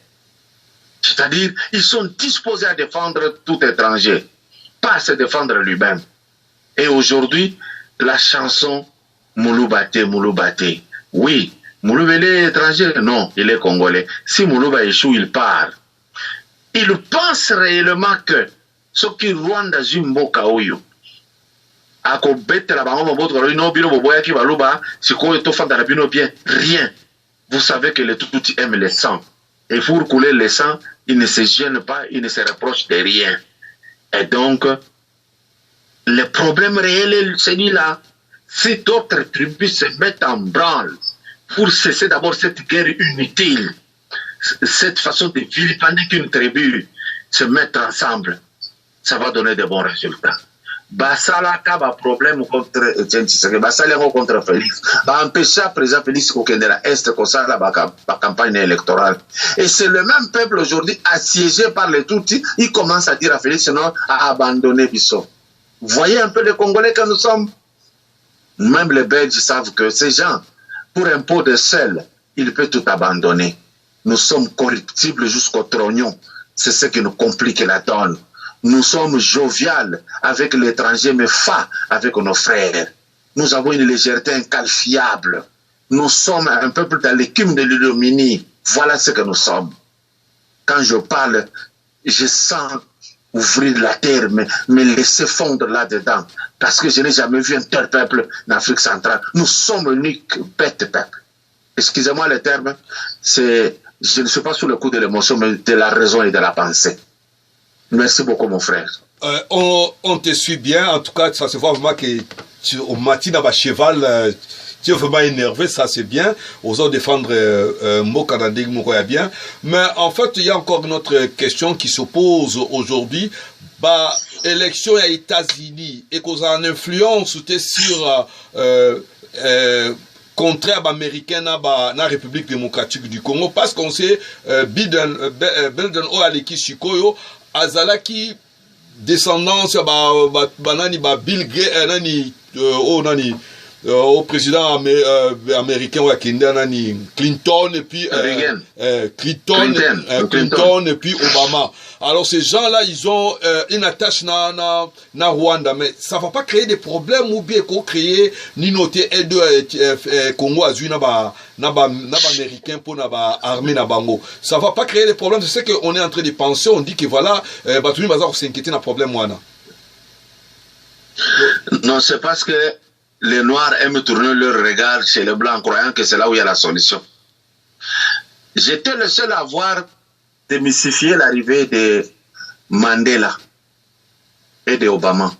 C'est-à-dire, ils sont disposés à défendre tout étranger, pas à se défendre lui-même. Et aujourd'hui, la chanson Mouloubate, Mouloubate. Oui, Moulouba est étranger? Non, il est congolais. Si Moulouba échoue, il part. Il pense réellement que ce qui Rwanda Zimboka Oyo, rien. Vous savez que les Tutsis aiment le sang. Et pour couler le sang, ils ne se gênent pas, ils ne se reprochent de rien. Et donc, le problème réel est celui-là. Si d'autres tribus se mettent en branle pour cesser d'abord cette guerre inutile, cette façon de vilipender qu'une tribu se mettre ensemble, ça va donner de bons résultats. Basala kaba problème contre Basala contre Félix. Ba empêcher président Félix kokende la est comme ça la campagne électorale. Et c'est le même peuple aujourd'hui assiégé par les Tutsis, il commence à dire à Félix non à abandonner Bissau. Voyez un peu les Congolais que nous sommes. Même les Belges savent que ces gens, pour un pot de sel, ils peuvent tout abandonner. Nous sommes corruptibles jusqu'au trognon. C'est ce qui nous complique la donne. Nous sommes joviales avec l'étranger, mais fat avec nos frères. Nous avons une légèreté inqualifiable. Nous sommes un peuple dans l'écume de l'ignominie. Voilà ce que nous sommes. Quand je parle, je sens ouvrir la terre, me laisser fondre là-dedans. Parce que je n'ai jamais vu un tel peuple en Afrique centrale. Nous sommes uniques, bête peuple. Excusez-moi le terme, je ne suis pas sous le coup de l'émotion, mais de la raison et de la pensée. Merci beaucoup, mon frère. On te suit bien. En tout cas, ça se voit vraiment que au matin, dans cheval, tu es vraiment énervé. Ça, c'est bien. Osons défendre Mokanandé, Mokoya bien. Mais en fait, il y a encore une autre question qui se pose aujourd'hui. Bah, élection aux États-Unis et qu'on a une influence sur contraire américain dans la République démocratique du Congo. Parce qu'on sait, Biden Oaleki Shikoyo, Azalaki descendance Bill Gates au président américain Clinton et puis Clinton et puis Obama. Alors ces gens-là, ils ont une attache na Rwanda, mais ça va pas créer des problèmes ou bien qu'on crée ni noter Congo Azui na américain pour na armée na bango. Ça va pas créer des problèmes. C'est ce qu'on est en train de penser. On dit que voilà, Batouni Bazar s'inquiéter na problème wana. Non, c'est parce que les Noirs aiment tourner leur regard chez les Blancs, croyant que c'est là où il y a la solution. J'étais le seul à voir démystifier l'arrivée de Mandela et de Obama.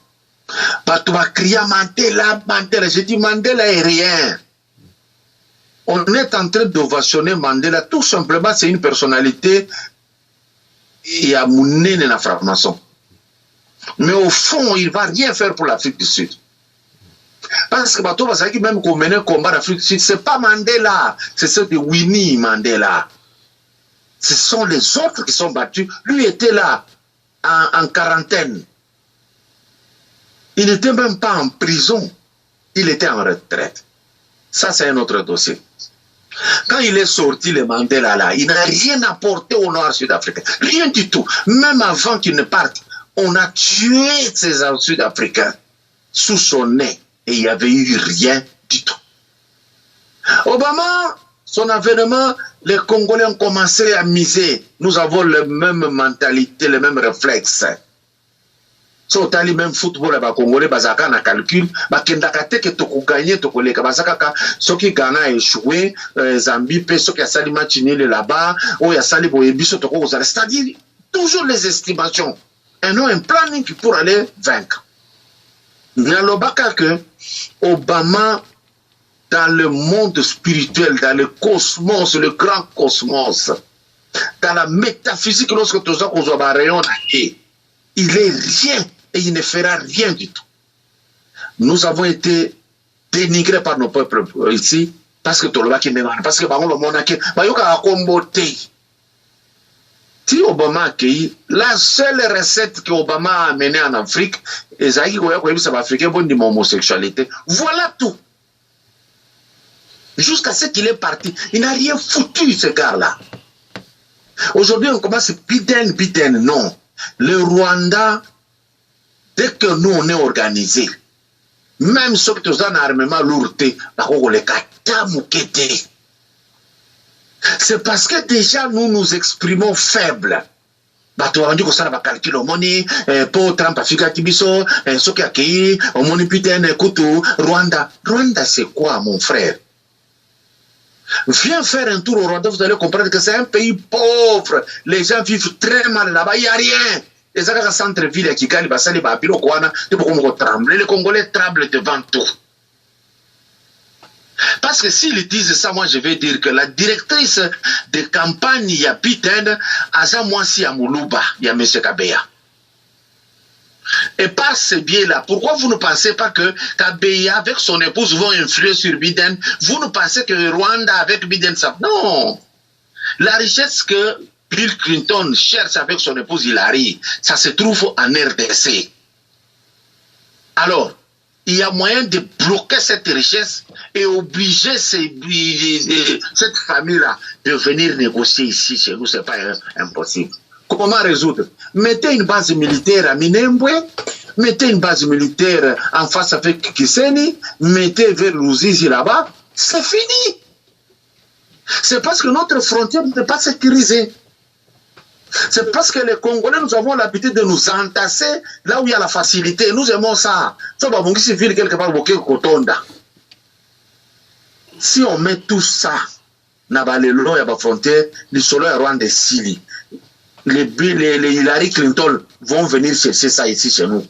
Parce que tu vas crier Mandela, Mandela. J'ai dit Mandela est rien. On est en train d'ovationner Mandela. Tout simplement, c'est une personnalité et à mouner dans la franc-maçon. Mais au fond, il ne va rien faire pour l'Afrique du Sud. Parce que Bato Basaki, même qu'on menait combat d'Afrique du Sud, ce n'est pas Mandela, c'est ceux de Winnie Mandela. Ce sont les autres qui sont battus. Lui était là, en quarantaine. Il n'était même pas en prison. Il était en retraite. Ça, c'est un autre dossier. Quand il est sorti, le Mandela là, il n'a rien apporté au Nord sud-africain. Rien du tout. Même avant qu'il ne parte, on a tué ces Sud-Africains sous son nez. Et il n'y avait eu rien du tout. Obama, son avènement, les Congolais ont commencé à miser. Nous avons la même mentalité, les mêmes réflexes. Si on a le même football, les Congolais, ils ont un calcul. Ils ont gagné, ceux qui Ghana a échoué, Zambie, ceux qui ont sali match nul là-bas, ou il y a sali Boyebiso, c'est-à-dire toujours les estimations. Et non un planning pour aller vaincre. Nalobaka que Obama, dans le monde spirituel, dans le cosmos, le grand cosmos, dans la métaphysique, lorsque tu as un rayon, il est rien et il ne fera rien du tout. Nous avons été dénigrés par nos peuples ici parce que parce que le monde a combattu. Si Obama a accueilli, la seule recette que Obama a amenée en Afrique, et ça qui est africain, bon, dit homosexualité. Voilà tout. Jusqu'à ce qu'il est parti. Il n'a rien foutu, ce gars-là. Aujourd'hui, on commence Biden, non. Le Rwanda, dès que nous, on est organisé, même ceux qui ont un armement lourd, c'est parce que déjà, nous nous exprimons faibles. Bato on dit que ça va calculer au moni pour Trump Africa Tibiso ce qui a accueilli au moni putain écoute Rwanda c'est quoi mon frère? Viens faire un tour au Rwanda, vous allez comprendre que c'est un pays pauvre, les gens vivent très mal là-bas, il n'y a rien. Les gens centre-ville à Kigali basali ba pilo kwana de beaucoup trembler, les Congolais tremblent devant tout. Parce que s'ils disent ça, moi je vais dire que la directrice de campagne, il y a Biden, à moi si à Moulouba, il y a M. Kabeya. Et par ce biais-là, pourquoi vous ne pensez pas que Kabeya avec son épouse vont influer sur Biden? Vous ne pensez que Rwanda avec Biden, ça? Non. La richesse que Bill Clinton cherche avec son épouse Hillary, ça se trouve en RDC. Alors, il y a moyen de bloquer cette richesse et obliger cette famille-là de venir négocier ici chez nous. Ce n'est pas impossible. Comment résoudre? Mettez une base militaire à Minembwe, mettez une base militaire en face avec Kiseni, mettez vers Luzizi là-bas, c'est fini. C'est parce que notre frontière n'est pas sécurisée. C'est parce que les Congolais, nous avons l'habitude de nous entasser là où il y a la facilité. Nous aimons ça. Si on met tout ça dans la frontière, les soldats Rwanda Sili, les Hillary Clinton vont venir chercher ça ici chez nous.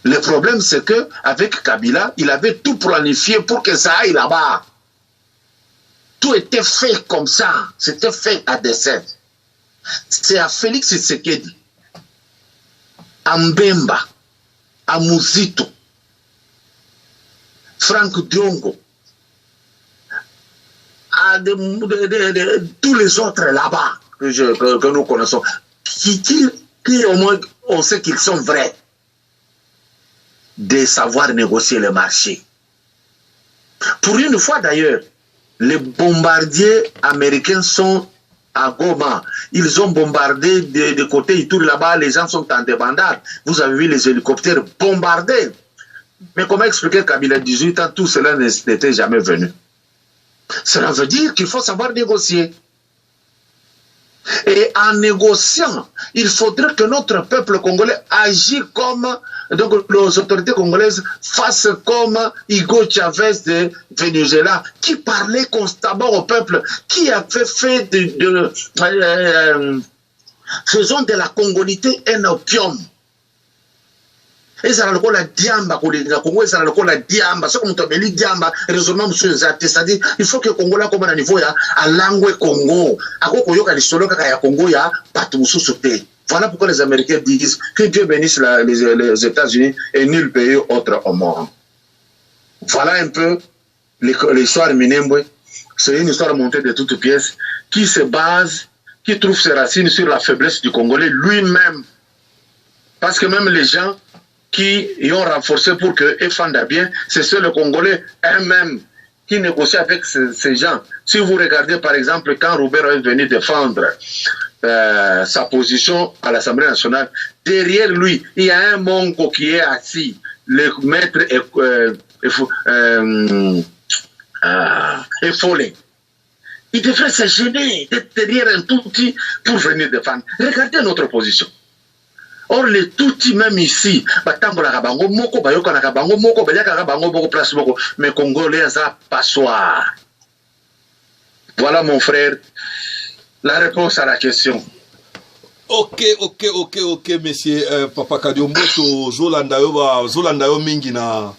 Le problème, c'est que avec Kabila, il avait tout planifié pour que ça aille là-bas. Tout était fait comme ça. C'était fait à dessein. C'est à Félix Tshisekedi, à Mbemba, à Muzito, Franck Diongo, à tous les autres là-bas que nous connaissons, qui au moins on sait qu'ils sont vrais, de savoir négocier le marché. Pour une fois d'ailleurs, les bombardiers américains sont à Goma. Ils ont bombardé de côté Ituri là-bas, les gens sont en débandade. Vous avez vu les hélicoptères bombardés. Mais comment expliquer qu'à 18 ans, tout cela n'était jamais venu? Cela veut dire qu'il faut savoir négocier. Et en négociant, il faudrait que notre peuple congolais agisse comme, donc les autorités congolaises fassent comme Hugo Chavez de Venezuela, qui parlait constamment au peuple, qui avait fait faisons de la congolité un opium. Et ça a la diamba, Congo, ça a la diamba, c'est comme tu as dit diamba, raisonnement, c'est-à-dire, il faut que le Congo, là, comme à niveau, à langue Congo, à quoi qu'il y a des solos, qu'il y a Congo, il y a pas tout sauté. Voilà pourquoi les Américains disent que Dieu bénisse les États-Unis et nul pays autre au monde. Voilà un peu l'histoire Minembwe. C'est une histoire montée de toutes pièces qui se base, qui trouve ses racines sur la faiblesse du Congolais lui-même. Parce que même les gens qui y ont renforcé pour que Efanda bien, c'est ceux les Congolais eux-mêmes qui négocient avec ces gens. Si vous regardez par exemple quand Robert est venu défendre sa position à l'Assemblée nationale, derrière lui, il y a un Mongo qui est assis, le maître Effolé. Il devrait se gêner d'être derrière un tout petit pour venir défendre. Regardez notre position. Or, les tout petits, même ici, mais Congolais, ça passoire. Voilà, mon frère, la réponse à la question. Ok, monsieur Papa Kadiombo, Zolanda yo mingi na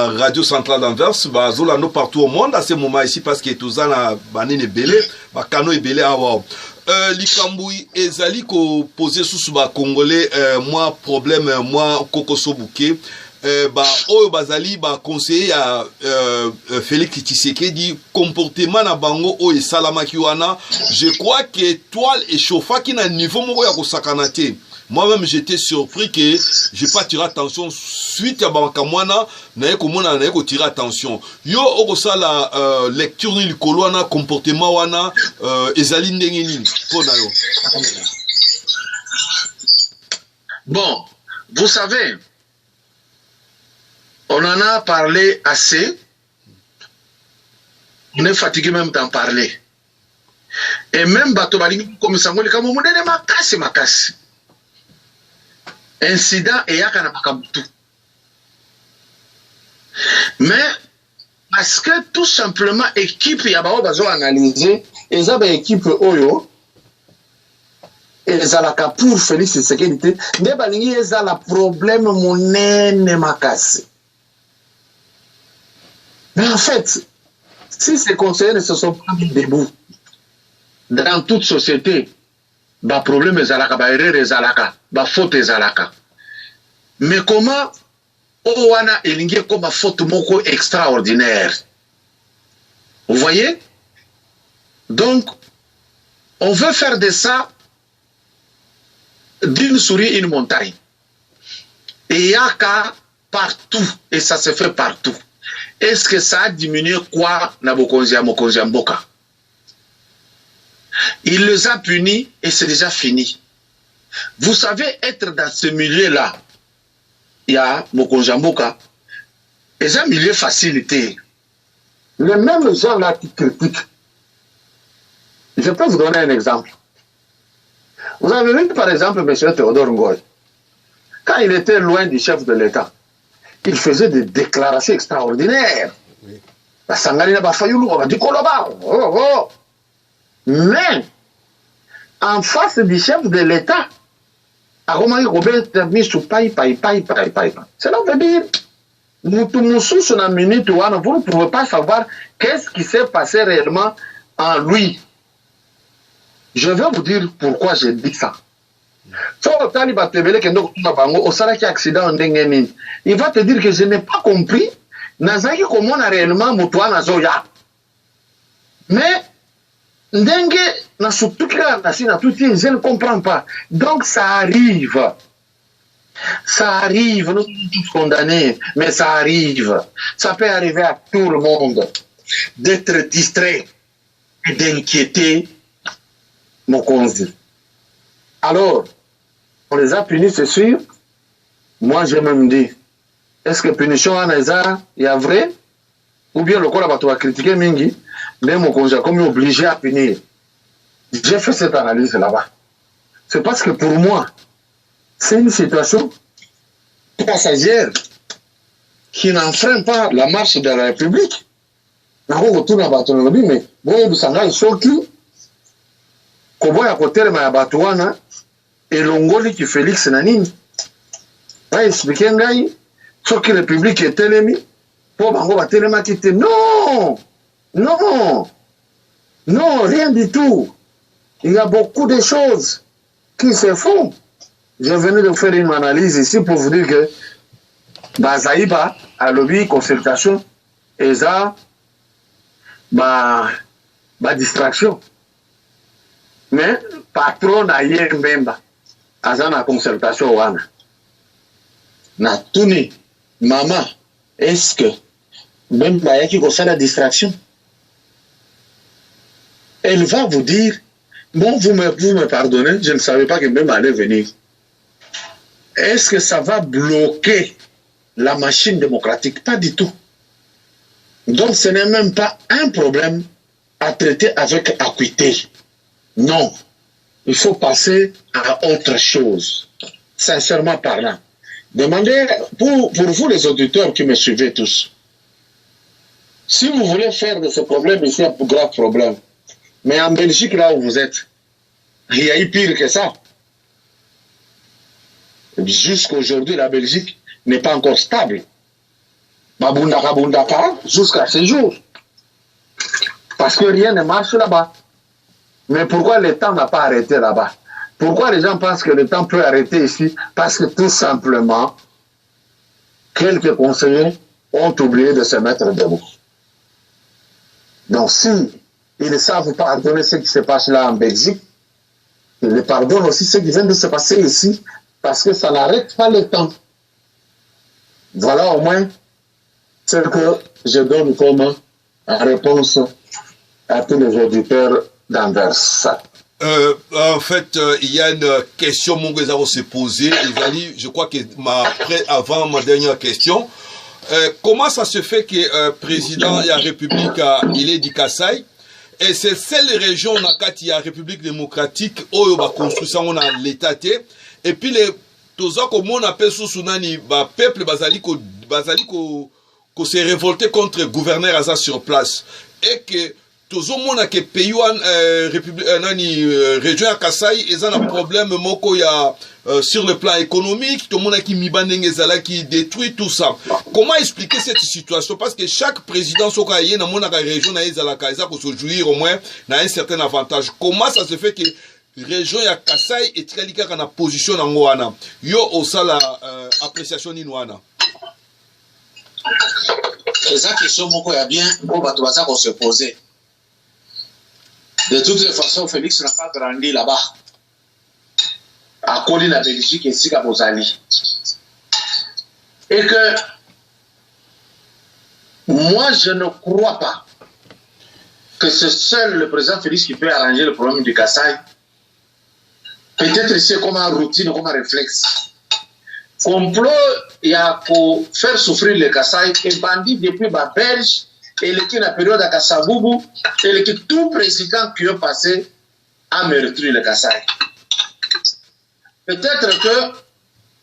Radio Centrale d'Anvers, Zolanda partout au monde à ce moment ici parce que tout ça na banine belé, bakano e belé awa. Likambui ezali ko poser sous ba congolais moi problème moi kokoso bouquet oyo bazali ba conseiller ya Félix Tshisekedi comportement na bango oyo salamaki wana je crois que toile et chauffa qui na niveau moko ya ko sakana te Moi-même, j'étais surpris que j'ai pas tiré attention suite à Bankamwana, n'a pas tiré attention. Yo, au ça la lecture ni le wana comportement wana ezali ndenge nini pona yo. Bon, vous savez, on en a parlé assez. On est fatigué même d'en parler. Et même Batobalingi comme Sangoli comme Moudene makasi. Incident et yakana makabutu. Mais parce que tout simplement équipe yabao bazo analyser et ça équipe oyo ezalaka pour Félix Tshisekedi nde balingi ezala problème monene makasi. Mais en fait, si ces conseillers ne se sont pas mis debout dans toute société, bah problème ezalaka, bah erreur ezalaka, bah faute ezalaka. Mais comment Owana elingi comme faute moko extraordinaire? Vous voyez? Donc, on veut faire de ça d'une souris une montagne. Et il y a qu'à partout, et ça se fait partout. Est-ce que ça a diminué quoi, Nabokonzia Mokonzia Mboka? Il les a punis et c'est déjà fini. Vous savez, être dans ce milieu-là, il y a Mokonzia Mboka, et c'est un milieu facilité. Les mêmes gens-là qui critiquent. Je peux vous donner un exemple. Vous avez vu par exemple M. Théodore Ngoy. Quand il était loin du chef de l'État, il faisait des déclarations extraordinaires. La Sangalina Bafayoulou, on va dire Koloba. Mais, en face du chef de l'État, Aromari Robert a mis sous paille. Cela veut dire, vous ne pouvez pas savoir qu'est-ce qui s'est passé réellement en lui. Je vais vous dire pourquoi j'ai dit ça. Il va te dire que je n'ai pas compris comment on a réellement Moutouana Zoya. Mais, je ne comprends pas. Donc ça arrive. Ça arrive, nous sommes tous condamnés, mais ça arrive. Ça peut arriver à tout le monde d'être distrait et d'inquiéter mon conduit. Alors, on les a punis, c'est sûr. Moi, j'ai même dit, est-ce que punition en Aza, il y a vrai? Ou bien le corps va critiquer Mingi, mais mon conduit comme obligé à punir. J'ai fait cette analyse là-bas. C'est parce que pour moi, c'est une situation passagère qui n'enfreint pas la marche de la République. Mais bon, il faut que Koboya Kotelema ya Batouana et Longoli qui Félix Nanini. Va expliquer ngai, ce que la République est ennemie, pour Bango Batelema qui était non, rien du tout. Il y a beaucoup de choses qui se font. Je venais de faire une analyse ici pour vous dire que Bazaïba a lobby consultation et ça, distraction. Mais patron n'a rien même à la concertation wana. Na tuni maman, est-ce que même qui concerne la distraction? Elle va vous dire, bon, vous me pardonnez, je ne savais pas que même allait venir. Est-ce que ça va bloquer la machine démocratique? Pas du tout. Donc ce n'est même pas un problème à traiter avec acuité. Non. Il faut passer à autre chose. Sincèrement parlant. Demandez, pour vous les auditeurs qui me suivez tous, si vous voulez faire de ce problème ici un grave problème, mais en Belgique, là où vous êtes, il y a eu pire que ça. Jusqu'aujourd'hui, la Belgique n'est pas encore stable. Jusqu'à ce jour. Parce que rien ne marche là-bas. Mais pourquoi le temps n'a pas arrêté là-bas? Pourquoi les gens pensent que le temps peut arrêter ici? Parce que tout simplement, quelques conseillers ont oublié de se mettre debout. Donc si ils savent pardonner ce qui se passe là en Belgique, ils pardonnent aussi ce qui vient de se passer ici parce que ça n'arrête pas le temps. Voilà au moins ce que je donne comme réponse à tous les auditeurs d'Anvers. En fait, il y a une question que je vais se poser. Je crois que avant ma dernière question, comment ça se fait que le président de la République, il est du Kasaï, et c'est celle région dans laquelle il y a la République démocratique où il y a construction on a l'État, et puis les tous comme on appelle sous Sunani, peuple basalico se révolter contre le gouverneur Aza sur place, et que tout le monde a que pays région à Kasaï, ils ont un problème moko ya sur le plan économique, tout le monde a qui mibanengezala qui détruit tout ça. Comment expliquer cette situation? Parce que chaque président soka yé na mona région na ezala kaisa pour se jouir au moins na un certain avantage. Comment ça se fait que région ya Kasaï et Tikalika kana position na ngwana yo osala appréciation ni noana? C'est ça question moko ya bien pour bato baza ko se poser. De toutes les façons, Félix n'a pas grandi là-bas. À Colline, la Belgique et ici à Bozali. Et que moi, je ne crois pas que c'est seul le président Félix qui peut arranger le problème du Kasaï. Peut-être c'est comme une routine, comme un réflexe. Complot, il y a pour faire souffrir le Kasaï, et bandit depuis la Belge, et la période à Kassaboubou, et tout président qui est passé a meurtri le Kasaï. Peut-être que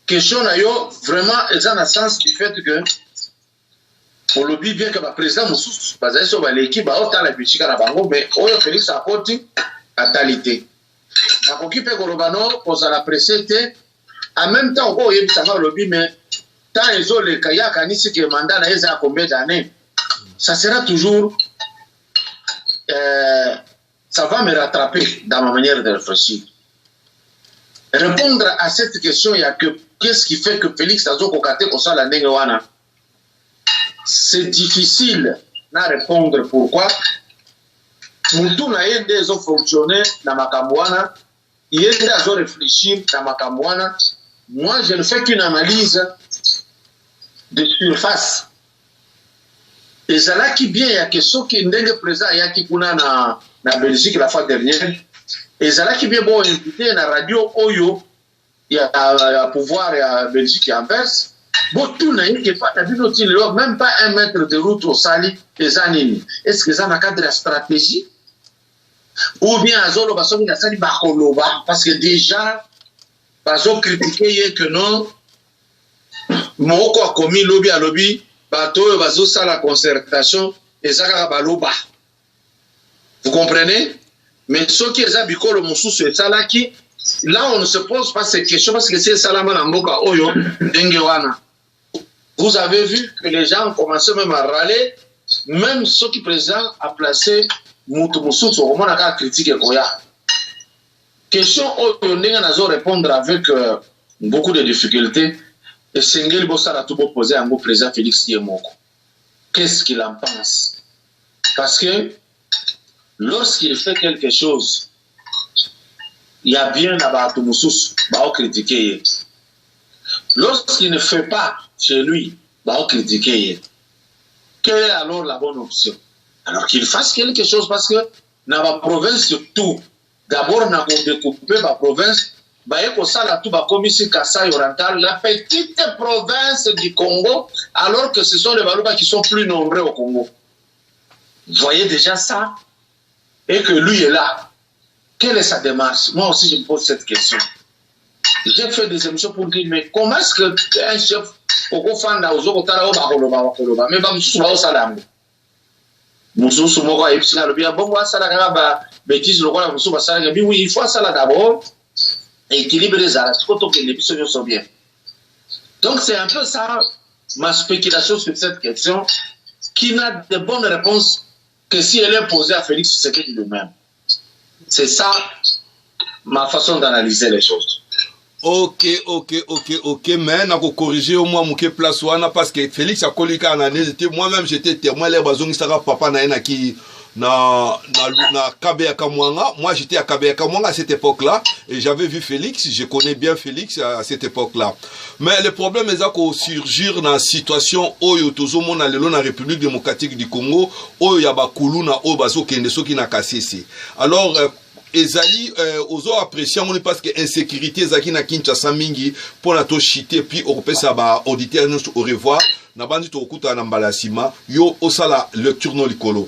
question n'a vraiment ils ont un sens du fait que pour le bien que le président Moussous, parce que l'équipe a autant la politique à la bango, mais Oyo Félix a apporté la qualité. La coquille Gorobano pose à la précédente, en même temps, on y a le lobby, mais tant ils ont les kayak à Nice qui est mandat à combien d'années? Ça sera toujours, ça va me rattraper dans ma manière de réfléchir. Répondre à cette question, il y a que qu'est-ce qui fait que Félix Azo Kokate Kosa la Nengewana? C'est difficile à répondre. Pourquoi? Moutou na yende ont fonctionné dans Makamwana, yende a réfléchir dans Makamwana. Moi, je ne fais qu'une analyse de surface. Et ça là qui bien, il y a quelque chose qui n'est présent, il y a qui kuna na Belgique la fois dernière. Et ça là qui bien bon invité na radio Oyo, il y a pouvoir à Belgique et Anvers. Bon, tout n'a pas, même pas 1 mètre de route au Sali, les années. Est-ce que ça n'a cadre de stratégie? Ou bien à Zolo Basomi na Sali Bakoloba, parce que déjà, Baso critiqué que non, Moko a commis lobby à lobby. Bateau bazo ça la concertation et ça baloba. Vous comprenez? Mais ce qui est habitué le moussou c'est ça là qui là on ne se pose pas ces questions parce que c'est ça la mboka oyo dengewana. Vous avez vu que les gens ont commencé même à râler, même ceux qui présent a placé Moutou Moussou sur comment on a critiqué Koya. Question oyo ndenga nazo répondre avec beaucoup de difficultés. Et Sengel Bossara tout posé à mon président Félix Diemoko. Qu'est-ce qu'il en pense? Parce que lorsqu'il fait quelque chose, il y a bien à Moussous, bah critiquer. Lorsqu'il ne fait pas chez lui, bah critiquer. Quelle est alors la bonne option? Alors qu'il fasse quelque chose parce que dans la province surtout, d'abord nous avons découpé la province. La petite province du Congo, alors que ce sont les Balouba qui sont plus nombreux au Congo. Vous voyez déjà ça? Et que lui est là. Quelle est sa démarche? Moi aussi, je me pose cette question. J'ai fait des émissions pour dire, mais comment est-ce qu'un chef, oui, il faut ça d'abord. Équilibre les arts, bien. Donc c'est un peu ça ma spéculation sur cette question qui n'a de bonnes réponses que si elle est posée à Félix Tshisekedi lui-même. C'est ça ma façon d'analyser les choses. Ok, mais on a corrigé au moins mon place parce que Félix a collé moi-même j'étais témoin les bazong sera papa na qui na Kabeaka Mwanga. Moi j'étais à Kabeaka Mwanga à cette époque-là et j'avais vu Félix, je connais bien Félix à cette époque-là. Mais le problème est qu'on surgir dans la situation oyo tozomo na lelo na République démocratique du Congo oyo ya bakulu na oyo bazokende soki na kasese. Alors ezali ozo apprécier on parce que insécurité ezaki na Kinshasa mingi pour na to chiter puis opesa ba auditeur nous au revoir na bandi to okuta na mbalasima yo osala lecture no likolo.